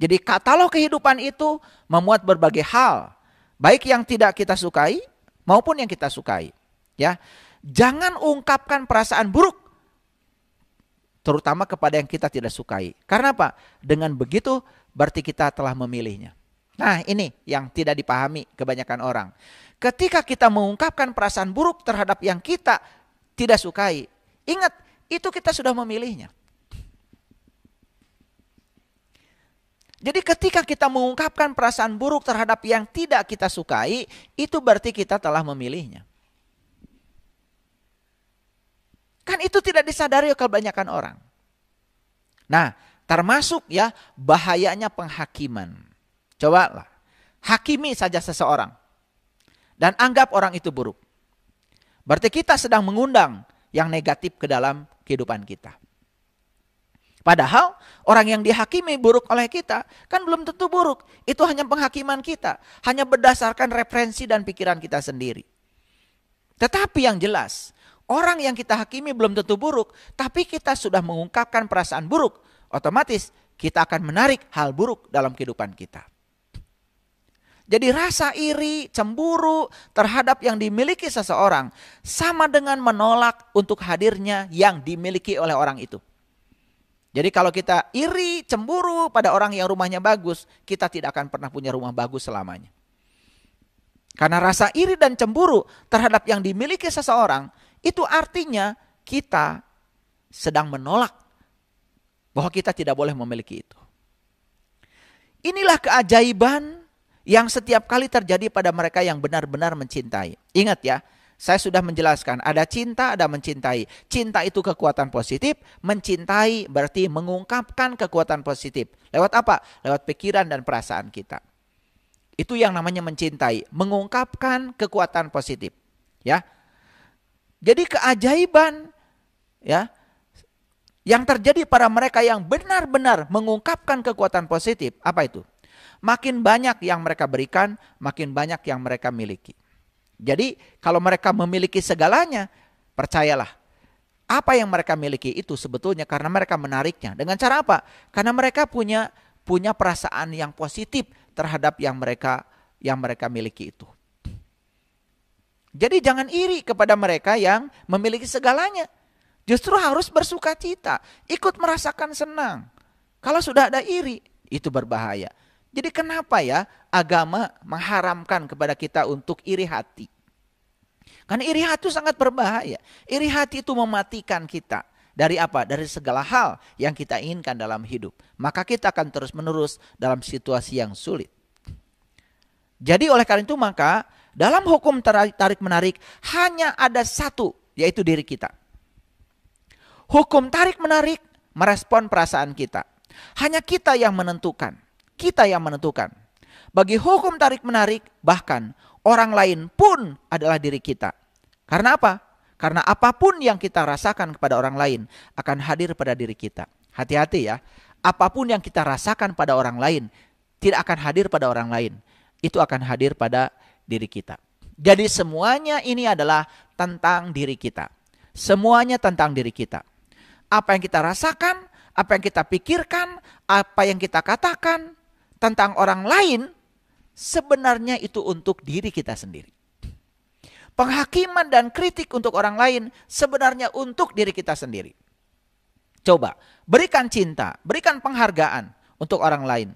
Jadi katalog kehidupan itu memuat berbagai hal, baik yang tidak kita sukai maupun yang kita sukai, ya. Jangan ungkapkan perasaan buruk, terutama kepada yang kita tidak sukai. Karena apa? Dengan begitu berarti kita telah memilihnya. Nah, ini yang tidak dipahami kebanyakan orang. Ketika kita mengungkapkan perasaan buruk terhadap yang kita tidak sukai, ingat, itu kita sudah memilihnya. Jadi ketika kita mengungkapkan perasaan buruk terhadap yang tidak kita sukai, itu berarti kita telah memilihnya. Kan itu tidak disadari oleh kebanyakan orang. Nah, termasuk, ya, bahayanya penghakiman. Cobalah, hakimi saja seseorang dan anggap orang itu buruk. Berarti kita sedang mengundang yang negatif ke dalam kehidupan kita. Padahal orang yang dihakimi buruk oleh kita kan belum tentu buruk. Itu hanya penghakiman kita, hanya berdasarkan referensi dan pikiran kita sendiri. Tetapi yang jelas, orang yang kita hakimi belum tentu buruk, tapi kita sudah mengungkapkan perasaan buruk, otomatis kita akan menarik hal buruk dalam kehidupan kita. Jadi rasa iri, cemburu terhadap yang dimiliki seseorang sama dengan menolak untuk hadirnya yang dimiliki oleh orang itu. Jadi kalau kita iri, cemburu pada orang yang rumahnya bagus, kita tidak akan pernah punya rumah bagus selamanya. Karena rasa iri dan cemburu terhadap yang dimiliki seseorang, itu artinya kita sedang menolak bahwa kita tidak boleh memiliki itu. Inilah keajaiban yang setiap kali terjadi pada mereka yang benar-benar mencintai. Ingat ya, saya sudah menjelaskan, ada cinta, ada mencintai. Cinta itu kekuatan positif, mencintai berarti mengungkapkan kekuatan positif. Lewat apa? Lewat pikiran dan perasaan kita. Itu yang namanya mencintai, mengungkapkan kekuatan positif. Ya. Jadi keajaiban ya yang terjadi pada mereka yang benar-benar mengungkapkan kekuatan positif, apa itu? Makin banyak yang mereka berikan, makin banyak yang mereka miliki. Jadi kalau mereka memiliki segalanya, percayalah, apa yang mereka miliki itu sebetulnya karena mereka menariknya. Dengan cara apa? Karena mereka punya perasaan yang positif terhadap yang mereka miliki itu. Jadi jangan iri kepada mereka yang memiliki segalanya. Justru harus bersuka cita, ikut merasakan senang. Kalau sudah ada iri, itu berbahaya. Jadi kenapa ya agama mengharamkan kepada kita untuk iri hati? Karena iri hati itu sangat berbahaya. Iri hati itu mematikan kita. Dari apa? Dari segala hal yang kita inginkan dalam hidup. Maka kita akan terus-menerus dalam situasi yang sulit. Jadi oleh karena itu maka dalam hukum tarik-menarik hanya ada satu, yaitu diri kita. Hukum tarik-menarik merespon perasaan kita. Hanya kita yang menentukan. Kita yang menentukan. Bagi hukum tarik-menarik, bahkan orang lain pun adalah diri kita. Karena apa? Karena apapun yang kita rasakan kepada orang lain akan hadir pada diri kita. Hati-hati ya. Apapun yang kita rasakan pada orang lain tidak akan hadir pada orang lain. Itu akan hadir pada diri kita. Jadi semuanya ini adalah tentang diri kita. Semuanya tentang diri kita. Apa yang kita rasakan, apa yang kita pikirkan, apa yang kita katakan tentang orang lain, sebenarnya itu untuk diri kita sendiri. Penghakiman dan kritik untuk orang lain sebenarnya untuk diri kita sendiri. Coba, berikan cinta, berikan penghargaan untuk orang lain.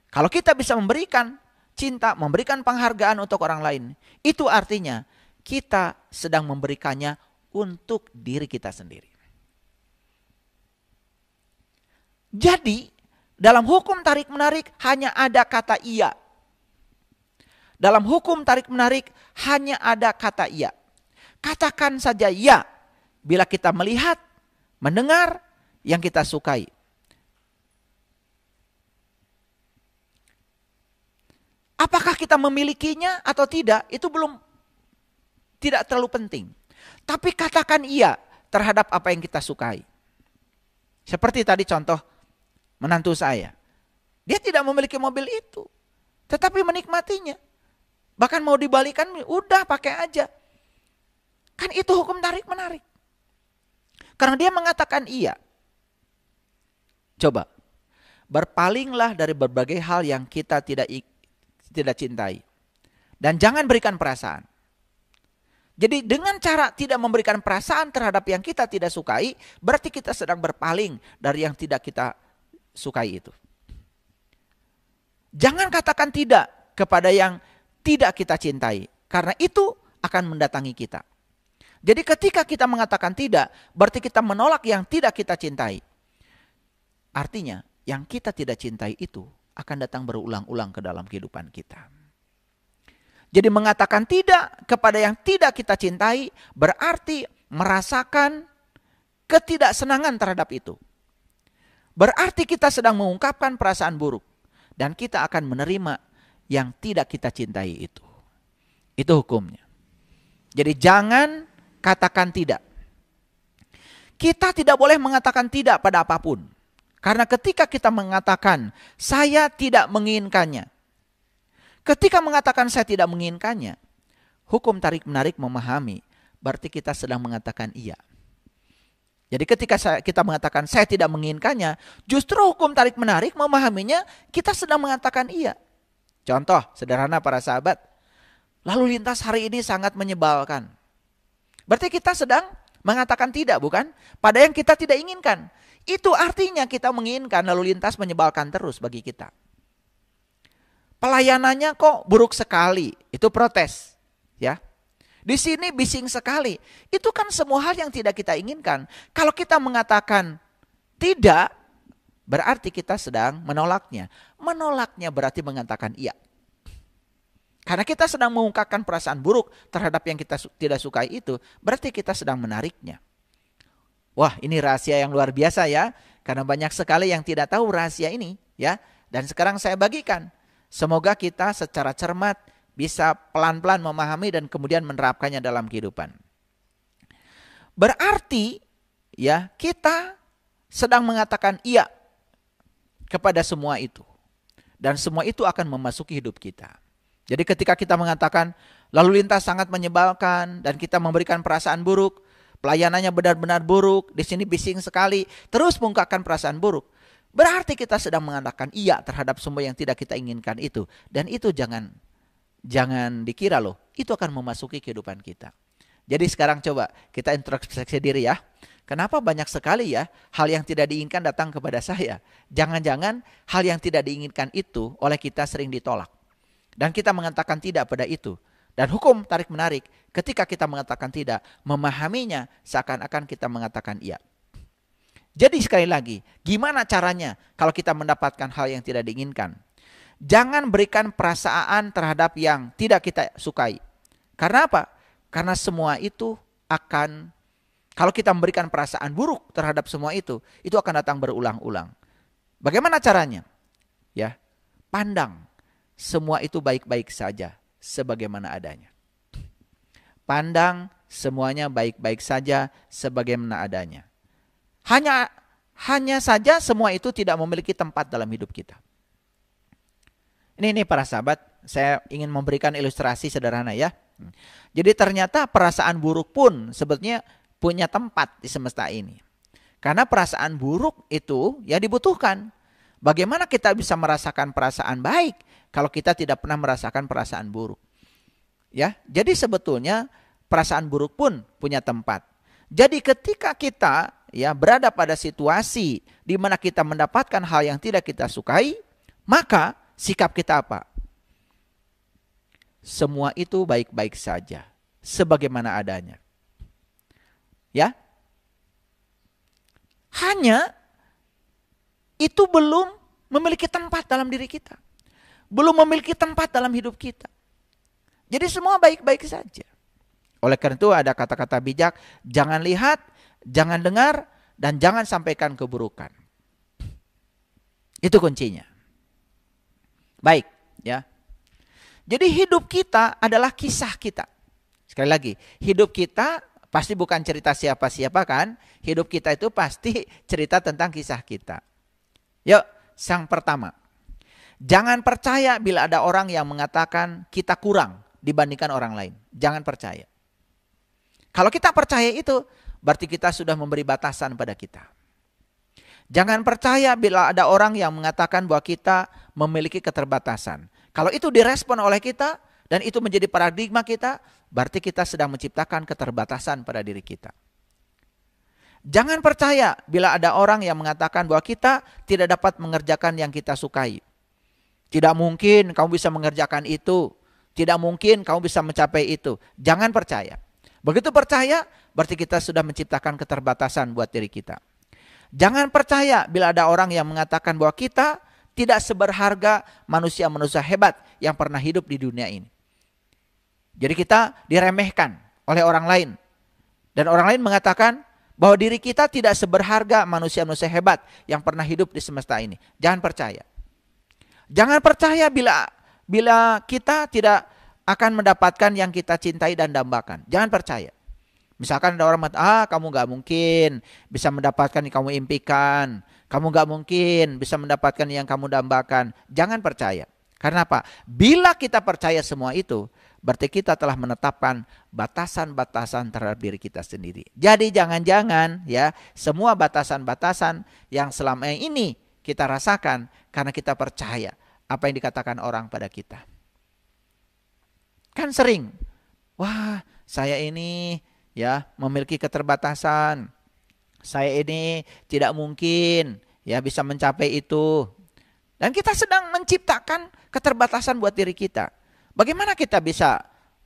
Kalau kita bisa memberikan cinta, memberikan penghargaan untuk orang lain, itu artinya kita sedang memberikannya untuk diri kita sendiri. Jadi, dalam hukum tarik-menarik hanya ada kata iya. Dalam hukum tarik-menarik hanya ada kata iya. Katakan saja iya bila kita melihat, mendengar yang kita sukai. Apakah kita memilikinya atau tidak, itu tidak terlalu penting. Tapi katakan iya terhadap apa yang kita sukai. Seperti tadi contoh menantu saya. Dia tidak memiliki mobil itu, tetapi menikmatinya. Bahkan mau dibalikan, udah pakai aja. Kan itu hukum tarik-menarik. Karena dia mengatakan iya. Coba, berpalinglah dari berbagai hal yang kita tidak cintai. Dan jangan berikan perasaan. Jadi dengan cara tidak memberikan perasaan terhadap yang kita tidak sukai, berarti kita sedang berpaling dari yang tidak kita sukai itu. Jangan katakan tidak kepada yang tidak kita cintai, karena itu akan mendatangi kita. Jadi ketika kita mengatakan tidak, berarti kita menolak yang tidak kita cintai. Artinya, yang kita tidak cintai itu akan datang berulang-ulang ke dalam kehidupan kita. Jadi mengatakan tidak kepada yang tidak kita cintai berarti merasakan ketidaksenangan terhadap itu. Berarti kita sedang mengungkapkan perasaan buruk. dan kita akan menerima yang tidak kita cintai itu. Itu hukumnya. Jadi jangan katakan tidak. Kita tidak boleh mengatakan tidak pada apapun. Karena ketika kita mengatakan saya tidak menginginkannya. Ketika mengatakan saya tidak menginginkannya, hukum tarik-menarik memahami, berarti kita sedang mengatakan iya. Jadi ketika kita mengatakan saya tidak menginginkannya, justru hukum tarik-menarik memahaminya kita sedang mengatakan iya. Contoh sederhana para sahabat, lalu lintas hari ini sangat menyebalkan. Berarti kita sedang mengatakan tidak, bukan? Pada yang kita tidak inginkan. Itu artinya kita menginginkan lalu lintas menyebalkan terus bagi kita. Pelayanannya kok buruk sekali, itu protes. Ya. Di sini bising sekali. Itu kan semua hal yang tidak kita inginkan. Kalau kita mengatakan tidak, berarti kita sedang menolaknya. Menolaknya berarti mengatakan iya. Karena kita sedang mengungkapkan perasaan buruk terhadap yang kita tidak sukai itu, berarti kita sedang menariknya. Wah, ini rahasia yang luar biasa ya. Karena banyak sekali yang tidak tahu rahasia ini, ya. Dan sekarang saya bagikan. Semoga kita secara cermat bisa pelan-pelan memahami dan kemudian menerapkannya dalam kehidupan. Berarti ya kita sedang mengatakan iya kepada semua itu. Dan semua itu akan memasuki hidup kita. Jadi ketika kita mengatakan lalu lintas sangat menyebalkan dan kita memberikan perasaan buruk, pelayanannya benar-benar buruk, di sini bising sekali, terus mengungkapkan perasaan buruk. Berarti kita sedang mengatakan iya terhadap semua yang tidak kita inginkan itu. Dan itu jangan dikira loh, itu akan memasuki kehidupan kita. Jadi sekarang coba kita introspeksi diri ya. Kenapa banyak sekali ya hal yang tidak diinginkan datang kepada saya? Jangan-jangan hal yang tidak diinginkan itu oleh kita sering ditolak. Dan kita mengatakan tidak pada itu. Dan hukum tarik-menarik ketika kita mengatakan tidak, memahaminya seakan-akan kita mengatakan iya. Jadi sekali lagi, gimana caranya kalau kita mendapatkan hal yang tidak diinginkan? Jangan berikan perasaan terhadap yang tidak kita sukai. Karena apa? Karena semua itu akan, kalau kita memberikan perasaan buruk terhadap semua itu akan datang berulang-ulang. Bagaimana caranya? Ya, pandang semua itu baik-baik saja sebagaimana adanya. Pandang semuanya baik-baik saja sebagaimana adanya. Hanya saja semua itu tidak memiliki tempat dalam hidup kita. Ini para sahabat, saya ingin memberikan ilustrasi sederhana ya. Jadi ternyata perasaan buruk pun sebetulnya punya tempat di semesta ini. Karena perasaan buruk itu ya dibutuhkan. Bagaimana kita bisa merasakan perasaan baik kalau kita tidak pernah merasakan perasaan buruk? Ya, jadi sebetulnya perasaan buruk pun punya tempat. Jadi ketika kita ya berada pada situasi di mana kita mendapatkan hal yang tidak kita sukai, maka sikap kita apa? Semua itu baik-baik saja, sebagaimana adanya. Ya. Hanya itu belum memiliki tempat dalam diri kita. Belum memiliki tempat dalam hidup kita. Jadi semua baik-baik saja. Oleh karena itu ada kata-kata bijak, jangan lihat, jangan dengar, dan jangan sampaikan keburukan. Itu kuncinya. Baik, ya. Jadi hidup kita adalah kisah kita. Sekali lagi, hidup kita pasti bukan cerita siapa-siapa kan? Hidup kita itu pasti cerita tentang kisah kita. Yuk, yang pertama. Jangan percaya bila ada orang yang mengatakan kita kurang dibandingkan orang lain. Jangan percaya. Kalau kita percaya itu, berarti kita sudah memberi batasan pada kita. Jangan percaya bila ada orang yang mengatakan bahwa kita memiliki keterbatasan. Kalau itu direspon oleh kita dan itu menjadi paradigma kita, berarti kita sedang menciptakan keterbatasan pada diri kita. Jangan percaya bila ada orang yang mengatakan bahwa kita tidak dapat mengerjakan yang kita sukai. Tidak mungkin kamu bisa mengerjakan itu. Tidak mungkin kamu bisa mencapai itu. Jangan percaya. Begitu percaya, berarti kita sudah menciptakan keterbatasan buat diri kita. Jangan percaya bila ada orang yang mengatakan bahwa kita tidak seberharga manusia-manusia hebat yang pernah hidup di dunia ini. Jadi kita diremehkan oleh orang lain. Dan orang lain mengatakan bahwa diri kita tidak seberharga manusia-manusia hebat yang pernah hidup di semesta ini. Jangan percaya. Jangan percaya bila kita tidak akan mendapatkan yang kita cintai dan dambakan. Jangan percaya. Misalkan ada orang mengatakan, kamu gak mungkin bisa mendapatkan yang kamu impikan. Kamu gak mungkin bisa mendapatkan yang kamu dambakan. Jangan percaya. Karena apa? Bila kita percaya semua itu, berarti kita telah menetapkan batasan-batasan terhadap diri kita sendiri. Jadi jangan-jangan ya, semua batasan-batasan yang selama ini kita rasakan karena kita percaya apa yang dikatakan orang pada kita. Kan sering, wah saya ini ya memiliki keterbatasan. Saya ini tidak mungkin ya bisa mencapai itu. Dan kita sedang menciptakan keterbatasan buat diri kita. Bagaimana kita bisa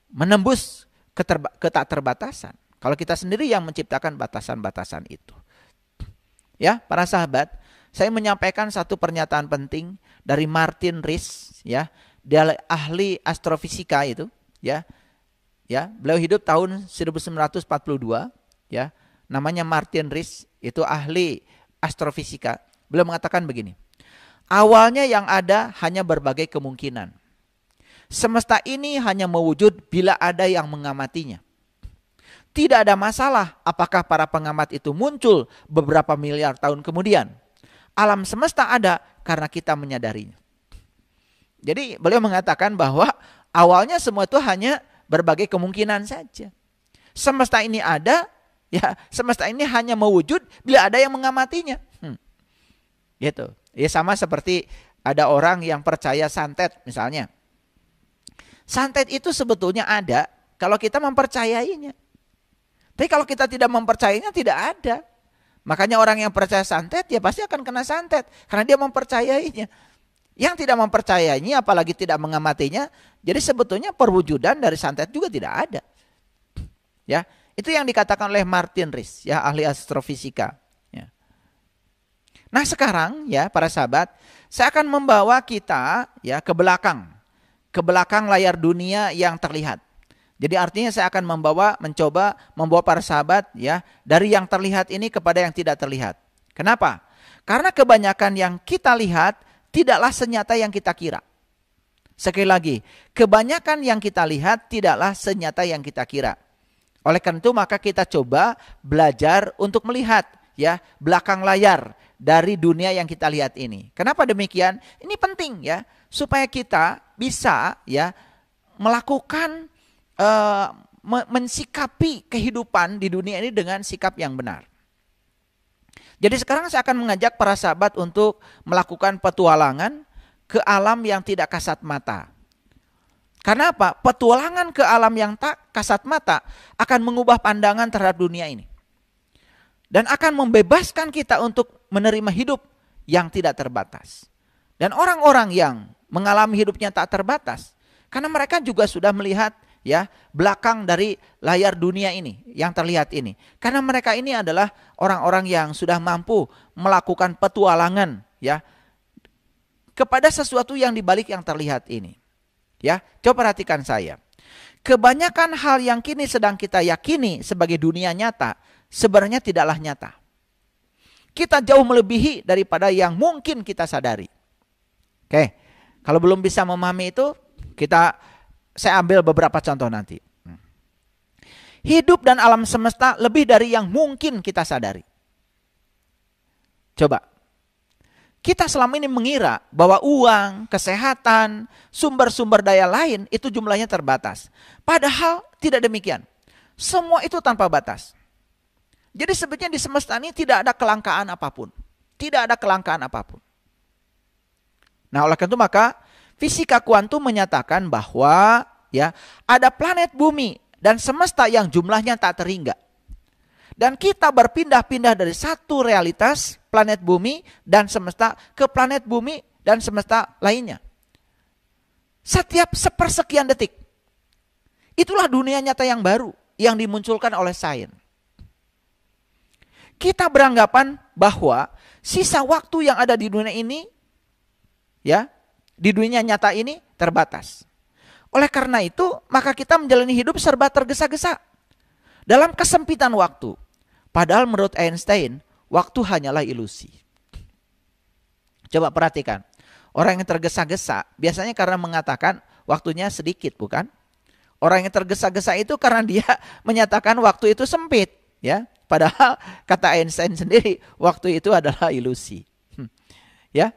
menembus keterbatasan kalau kita sendiri yang menciptakan batasan-batasan itu? Ya, para sahabat, saya menyampaikan satu pernyataan penting dari Martin Rees, ya. Dia ahli astrofisika itu, ya. Ya, beliau hidup tahun 1942, ya. Namanya Martin Rees, itu ahli astrofisika. Beliau mengatakan begini. Awalnya yang ada hanya berbagai kemungkinan. Semesta ini hanya mewujud bila ada yang mengamatinya. Tidak ada masalah apakah para pengamat itu muncul beberapa miliar tahun kemudian. Alam semesta ada karena kita menyadarinya. Jadi beliau mengatakan bahwa awalnya semua itu hanya berbagai kemungkinan saja. Semesta ini ada, ya semesta ini hanya mewujud bila ada yang mengamatinya. Gitu. Ya sama seperti ada orang yang percaya santet misalnya. Santet itu sebetulnya ada kalau kita mempercayainya. Tapi kalau kita tidak mempercayainya tidak ada. Makanya orang yang percaya santet ya pasti akan kena santet. Karena dia mempercayainya. Yang tidak mempercayainya apalagi tidak mengamatinya. Jadi sebetulnya perwujudan dari santet juga tidak ada. Ya, itu yang dikatakan oleh Martin Rees, ya ahli astrofisika. Ya. Nah sekarang ya para sahabat, saya akan membawa kita ya ke belakang layar dunia yang terlihat. Jadi artinya saya akan mencoba membawa para sahabat ya dari yang terlihat ini kepada yang tidak terlihat. Kenapa? Karena kebanyakan yang kita lihat tidaklah senyata yang kita kira. Sekali lagi, kebanyakan yang kita lihat tidaklah senyata yang kita kira. Oleh karena itu maka kita coba belajar untuk melihat ya belakang layar dari dunia yang kita lihat ini. Kenapa demikian? Ini penting ya supaya kita bisa ya melakukan mensikapi kehidupan di dunia ini dengan sikap yang benar. Jadi sekarang saya akan mengajak para sahabat untuk melakukan petualangan ke alam yang tidak kasat mata. Karena apa? Petualangan ke alam yang tak kasat mata akan mengubah pandangan terhadap dunia ini. Dan akan membebaskan kita untuk menerima hidup yang tidak terbatas. Dan orang-orang yang mengalami hidupnya tak terbatas, karena mereka juga sudah melihat ya belakang dari layar dunia ini yang terlihat ini. Karena mereka ini adalah orang-orang yang sudah mampu melakukan petualangan ya kepada sesuatu yang dibalik yang terlihat ini. Ya, coba perhatikan saya. Kebanyakan hal yang kini sedang kita yakini sebagai dunia nyata sebenarnya tidaklah nyata. Kita jauh melebihi daripada yang mungkin kita sadari. Oke, kalau belum bisa memahami itu, saya ambil beberapa contoh nanti. Hidup dan alam semesta lebih dari yang mungkin kita sadari. Coba. Kita selama ini mengira bahwa uang, kesehatan, sumber-sumber daya lain itu jumlahnya terbatas. Padahal tidak demikian. Semua itu tanpa batas. Jadi sebetulnya di semesta ini tidak ada kelangkaan apapun. Tidak ada kelangkaan apapun. Nah oleh karena itu maka fisika kuantum menyatakan bahwa ya ada planet bumi dan semesta yang jumlahnya tak terhingga. Dan kita berpindah-pindah dari satu realitas planet bumi dan semesta ke planet bumi dan semesta lainnya. Setiap sepersekian detik. Itulah dunia nyata yang baru yang dimunculkan oleh sains. Kita beranggapan bahwa sisa waktu yang ada di dunia ini ya di dunia nyata ini terbatas. Oleh karena itu, maka kita menjalani hidup serba tergesa-gesa dalam kesempitan waktu. Padahal menurut Einstein, waktu hanyalah ilusi. Coba perhatikan. Orang yang tergesa-gesa biasanya karena mengatakan waktunya sedikit, bukan? Orang yang tergesa-gesa itu karena dia menyatakan waktu itu sempit, ya. Padahal kata Einstein sendiri, waktu itu adalah ilusi. Ya.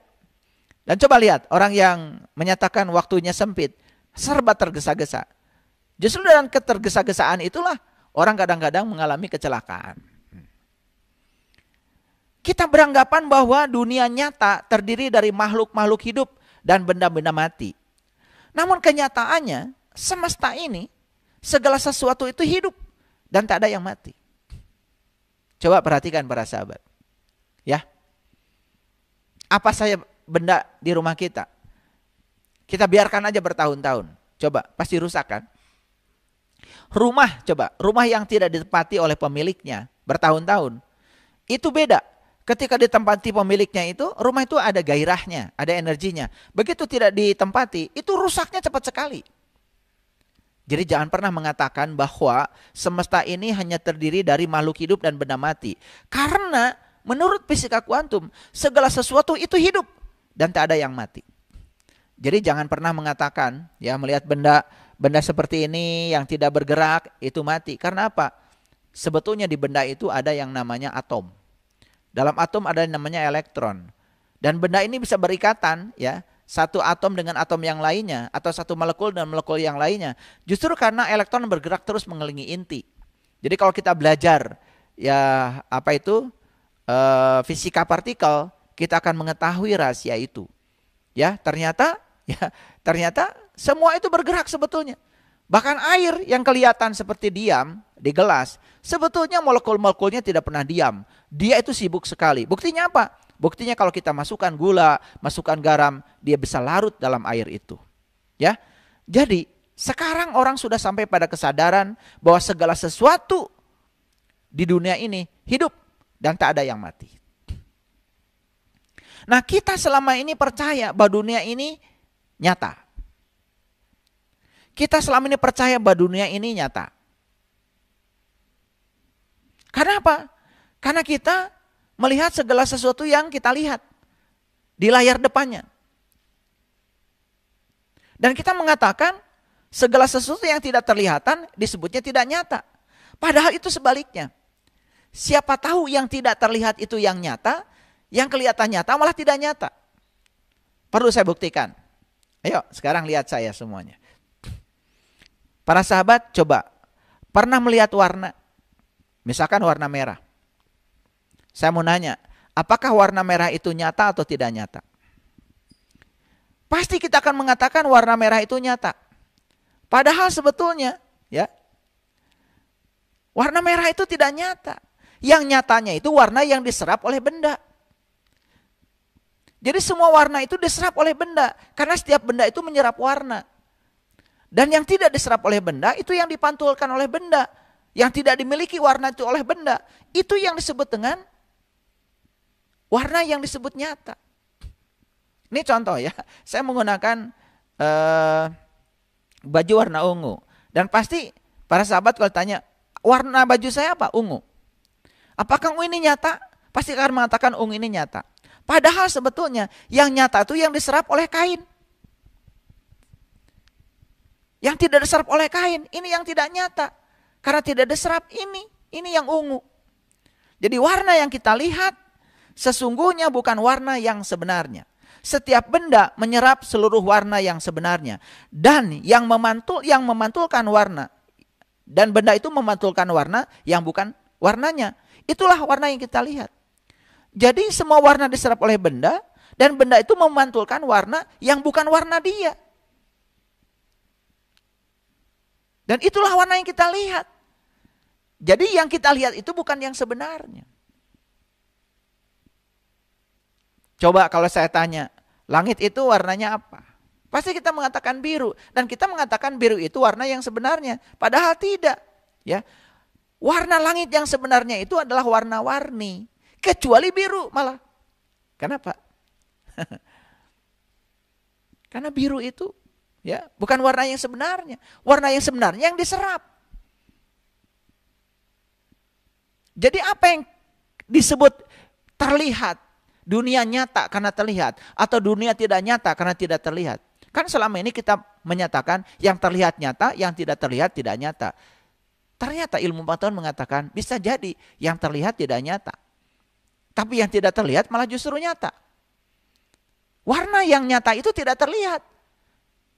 Dan coba lihat, orang yang menyatakan waktunya sempit, serba tergesa-gesa. Justru dalam ketergesa-gesaan itulah orang kadang-kadang mengalami kecelakaan. Kita beranggapan bahwa dunia nyata terdiri dari makhluk-makhluk hidup dan benda-benda mati. Namun kenyataannya, semesta ini, segala sesuatu itu hidup dan tak ada yang mati. Coba perhatikan para sahabat. Ya. Apa saja benda di rumah kita? Kita biarkan aja bertahun-tahun. Coba, pasti rusak kan? Rumah yang tidak ditempati oleh pemiliknya bertahun-tahun. Itu beda. Ketika ditempati pemiliknya itu, rumah itu ada gairahnya, ada energinya. Begitu tidak ditempati, itu rusaknya cepat sekali. Jadi jangan pernah mengatakan bahwa semesta ini hanya terdiri dari makhluk hidup dan benda mati. Karena menurut fisika kuantum, segala sesuatu itu hidup dan tak ada yang mati. Jadi jangan pernah mengatakan, ya, melihat benda seperti ini yang tidak bergerak itu mati. Karena apa? Sebetulnya di benda itu ada yang namanya atom. Dalam atom ada yang namanya elektron. Dan benda ini bisa berikatan, ya, satu atom dengan atom yang lainnya, atau satu molekul dan molekul yang lainnya. Justru karena elektron bergerak terus mengelilingi inti. Jadi kalau kita belajar, ya, apa itu, fisika partikel, kita akan mengetahui rahasia itu. Ya, ternyata semua itu bergerak sebetulnya. Bahkan air yang kelihatan seperti diam di gelas, sebetulnya molekul-molekulnya tidak pernah diam. Dia itu sibuk sekali. Buktinya apa? Buktinya kalau kita masukkan gula, masukkan garam, dia bisa larut dalam air itu. Ya. Jadi, sekarang orang sudah sampai pada kesadaran bahwa segala sesuatu di dunia ini hidup dan tak ada yang mati. Nah, kita selama ini percaya bahwa dunia ini nyata. Kita selama ini percaya bahwa dunia ini nyata. Karena apa? Karena kita melihat segala sesuatu yang kita lihat di layar depannya. Dan kita mengatakan segala sesuatu yang tidak terlihatan disebutnya tidak nyata. Padahal itu sebaliknya. Siapa tahu yang tidak terlihat itu yang nyata, yang kelihatan nyata malah tidak nyata. Perlu saya buktikan. Ayo sekarang lihat saya semuanya. Para sahabat coba, pernah melihat warna? Misalkan warna merah. Saya mau nanya, apakah warna merah itu nyata atau tidak nyata? Pasti kita akan mengatakan warna merah itu nyata. Padahal sebetulnya, ya, warna merah itu tidak nyata. Yang nyatanya itu warna yang diserap oleh benda. Jadi semua warna itu diserap oleh benda. Karena setiap benda itu menyerap warna. Dan yang tidak diserap oleh benda itu yang dipantulkan oleh benda. Yang tidak dimiliki warna itu oleh benda. Itu yang disebut dengan warna yang disebut nyata. Ini contoh ya. Saya menggunakan baju warna ungu. Dan pasti para sahabat kalau tanya, warna baju saya apa? Ungu. Apakah ungu ini nyata? Pasti akan mengatakan ungu ini nyata. Padahal sebetulnya yang nyata itu yang diserap oleh kain. Yang tidak diserap oleh kain, ini yang tidak nyata. Karena tidak diserap ini yang ungu. Jadi warna yang kita lihat sesungguhnya bukan warna yang sebenarnya. Setiap benda menyerap seluruh warna yang sebenarnya. Dan yang memantulkan warna. Dan benda itu memantulkan warna yang bukan warnanya. Itulah warna yang kita lihat. Jadi semua warna diserap oleh benda. Dan benda itu memantulkan warna yang bukan warna dia. Dan itulah warna yang kita lihat. Jadi yang kita lihat itu bukan yang sebenarnya. Coba kalau saya tanya, langit itu warnanya apa? Pasti kita mengatakan biru. Dan kita mengatakan biru itu warna yang sebenarnya. Padahal tidak. Ya, warna langit yang sebenarnya itu adalah warna-warni. Kecuali biru malah. Kenapa? Karena biru itu, ya, bukan warna yang sebenarnya. Warna yang sebenarnya yang diserap. Jadi apa yang disebut terlihat Dunia nyata karena terlihat, atau dunia tidak nyata karena tidak terlihat. Kan selama ini kita menyatakan yang terlihat nyata, yang tidak terlihat tidak nyata. Ternyata ilmu pengetahuan mengatakan bisa jadi yang terlihat tidak nyata. Tapi yang tidak terlihat malah justru nyata. Warna yang nyata itu tidak terlihat.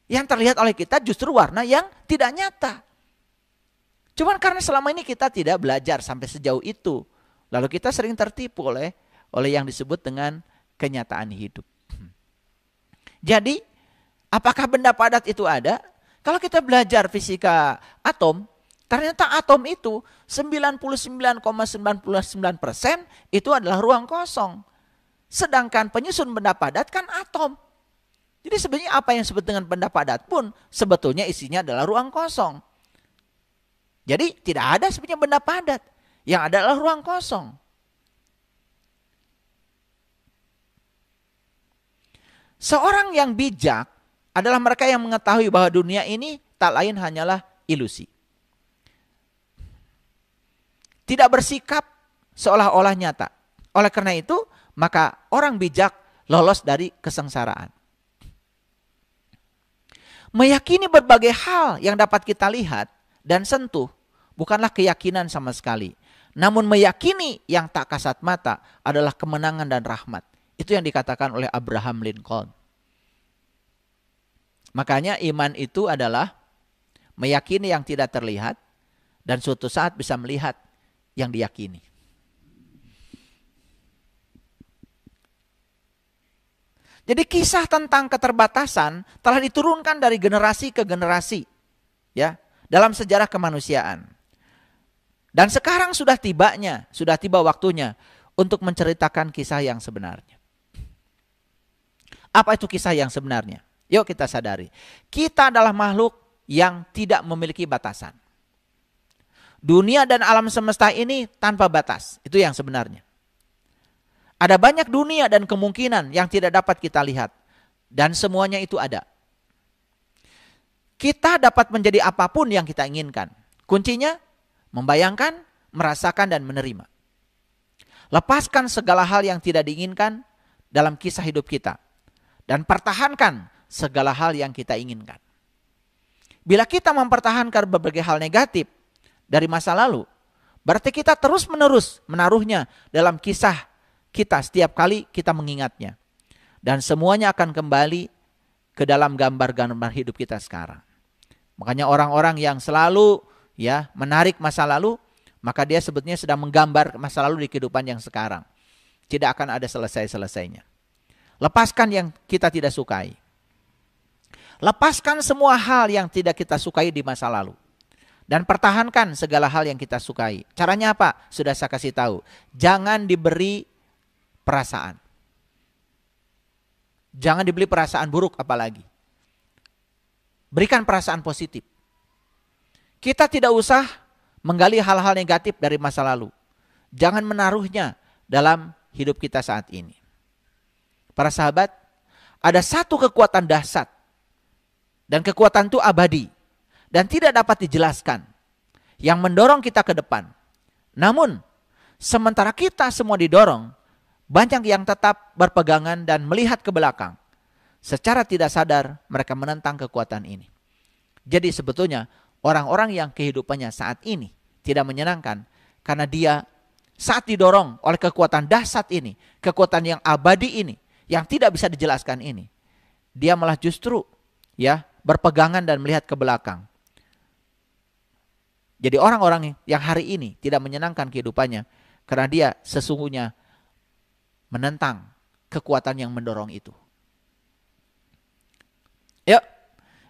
Yang terlihat oleh kita justru warna yang tidak nyata. Cuman karena selama ini kita tidak belajar sampai sejauh itu. Lalu kita sering tertipu oleh yang disebut dengan kenyataan hidup. Jadi, apakah benda padat itu ada? Kalau kita belajar fisika atom, ternyata atom itu 99,99% itu adalah ruang kosong. Sedangkan penyusun benda padat kan atom. Jadi sebenarnya apa yang disebut dengan benda padat pun sebetulnya isinya adalah ruang kosong. Jadi tidak ada sebenarnya benda padat. Yang ada adalah ruang kosong. Seorang yang bijak adalah mereka yang mengetahui bahwa dunia ini tak lain hanyalah ilusi. Tidak bersikap seolah-olah nyata. Oleh karena itu, maka orang bijak lolos dari kesengsaraan. Meyakini berbagai hal yang dapat kita lihat dan sentuh bukanlah keyakinan sama sekali. Namun meyakini yang tak kasat mata adalah kemenangan dan rahmat. Itu yang dikatakan oleh Abraham Lincoln. Makanya iman itu adalah meyakini yang tidak terlihat dan suatu saat bisa melihat yang diyakini. Jadi kisah tentang keterbatasan telah diturunkan dari generasi ke generasi, ya, dalam sejarah kemanusiaan. Dan sekarang sudah tiba waktunya untuk menceritakan kisah yang sebenarnya. Apa itu kisah yang sebenarnya? Yuk kita sadari, kita adalah makhluk yang tidak memiliki batasan. Dunia dan alam semesta ini tanpa batas, itu yang sebenarnya. Ada banyak dunia dan kemungkinan yang tidak dapat kita lihat. Dan semuanya itu ada. Kita dapat menjadi apapun yang kita inginkan. Kuncinya, membayangkan, merasakan, dan menerima. Lepaskan segala hal yang tidak diinginkan dalam kisah hidup kita. Dan pertahankan segala hal yang kita inginkan. Bila kita mempertahankan berbagai hal negatif dari masa lalu, berarti kita terus-menerus menaruhnya dalam kisah kita setiap kali kita mengingatnya. Dan semuanya akan kembali ke dalam gambar-gambar hidup kita sekarang. Makanya orang-orang yang selalu menarik masa lalu, maka dia sebetulnya sedang menggambar masa lalu di kehidupan yang sekarang. Tidak akan ada selesai-selesainya. Lepaskan yang kita tidak sukai. Lepaskan semua hal yang tidak kita sukai di masa lalu. Dan pertahankan segala hal yang kita sukai. Caranya apa? Sudah saya kasih tahu. Jangan diberi perasaan. Jangan dibeli perasaan buruk apalagi. Berikan perasaan positif. Kita tidak usah menggali hal-hal negatif dari masa lalu. Jangan menaruhnya dalam hidup kita saat ini. Para sahabat, ada satu kekuatan dahsyat. Dan kekuatan itu abadi. Dan tidak dapat dijelaskan. Yang mendorong kita ke depan. Namun, sementara kita semua didorong, banyak yang tetap berpegangan dan melihat ke belakang. Secara tidak sadar mereka menentang kekuatan ini. Jadi sebetulnya orang-orang yang kehidupannya saat ini tidak menyenangkan. Karena dia saat didorong oleh kekuatan dahsyat ini. Kekuatan yang abadi ini. Yang tidak bisa dijelaskan ini. Dia malah justru berpegangan dan melihat ke belakang. Jadi orang-orang yang hari ini tidak menyenangkan kehidupannya. Karena dia sesungguhnya menentang kekuatan yang mendorong itu. Yuk,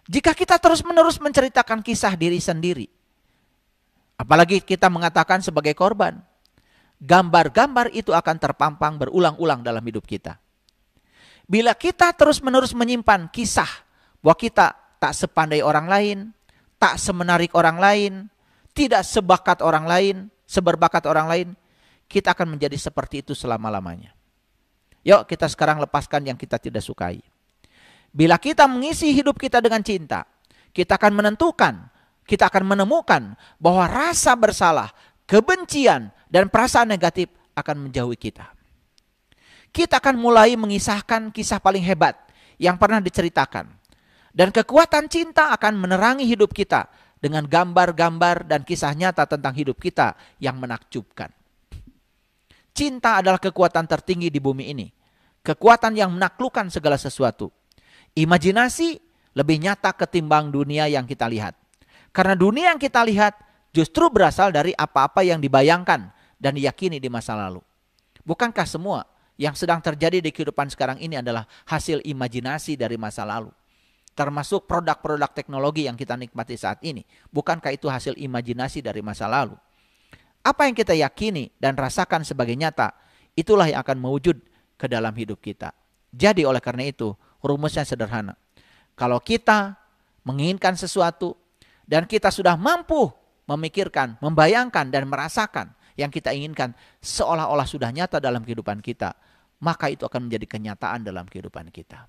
jika kita terus-menerus menceritakan kisah diri sendiri, apalagi kita mengatakan sebagai korban, gambar-gambar itu akan terpampang berulang-ulang dalam hidup kita. Bila kita terus-menerus menyimpan kisah bahwa kita tak sepandai orang lain, tak semenarik orang lain, tidak seberbakat orang lain, kita akan menjadi seperti itu selama-lamanya. Yuk kita sekarang lepaskan yang kita tidak sukai. Bila kita mengisi hidup kita dengan cinta, kita akan menemukan bahwa rasa bersalah, kebencian, dan perasaan negatif akan menjauhi kita. kita akan mulai mengisahkan kisah paling hebat yang pernah diceritakan. Dan kekuatan cinta akan menerangi hidup kita dengan gambar-gambar dan kisah nyata tentang hidup kita yang menakjubkan. Cinta adalah kekuatan tertinggi di bumi ini. Kekuatan yang menaklukkan segala sesuatu. Imajinasi lebih nyata ketimbang dunia yang kita lihat. Karena dunia yang kita lihat justru berasal dari apa-apa yang dibayangkan dan diyakini di masa lalu. Bukankah semua yang sedang terjadi di kehidupan sekarang ini adalah hasil imajinasi dari masa lalu? Termasuk produk-produk teknologi yang kita nikmati saat ini. Bukankah itu hasil imajinasi dari masa lalu? Apa yang kita yakini dan rasakan sebagai nyata, itulah yang akan mewujud ke dalam hidup kita. Jadi oleh karena itu, rumusnya sederhana. Kalau kita menginginkan sesuatu dan kita sudah mampu memikirkan, membayangkan dan merasakan yang kita inginkan seolah-olah sudah nyata dalam kehidupan kita, maka itu akan menjadi kenyataan dalam kehidupan kita.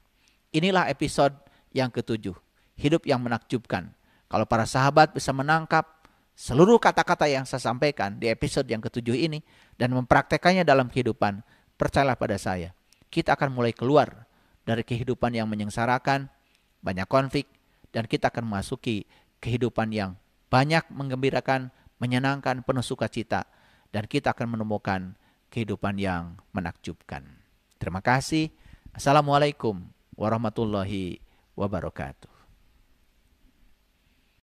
Inilah episode yang ke-7, hidup yang menakjubkan. Kalau para sahabat bisa menangkap seluruh kata-kata yang saya sampaikan di episode yang ke-7 ini dan mempraktekannya dalam kehidupan, percayalah pada saya, kita akan mulai keluar dari kehidupan yang menyengsarakan, banyak konflik, dan kita akan memasuki kehidupan yang banyak menggembirakan, menyenangkan, penuh sukacita, dan kita akan menemukan kehidupan yang menakjubkan. Terima kasih. Assalamualaikum warahmatullahi wabarakatuh.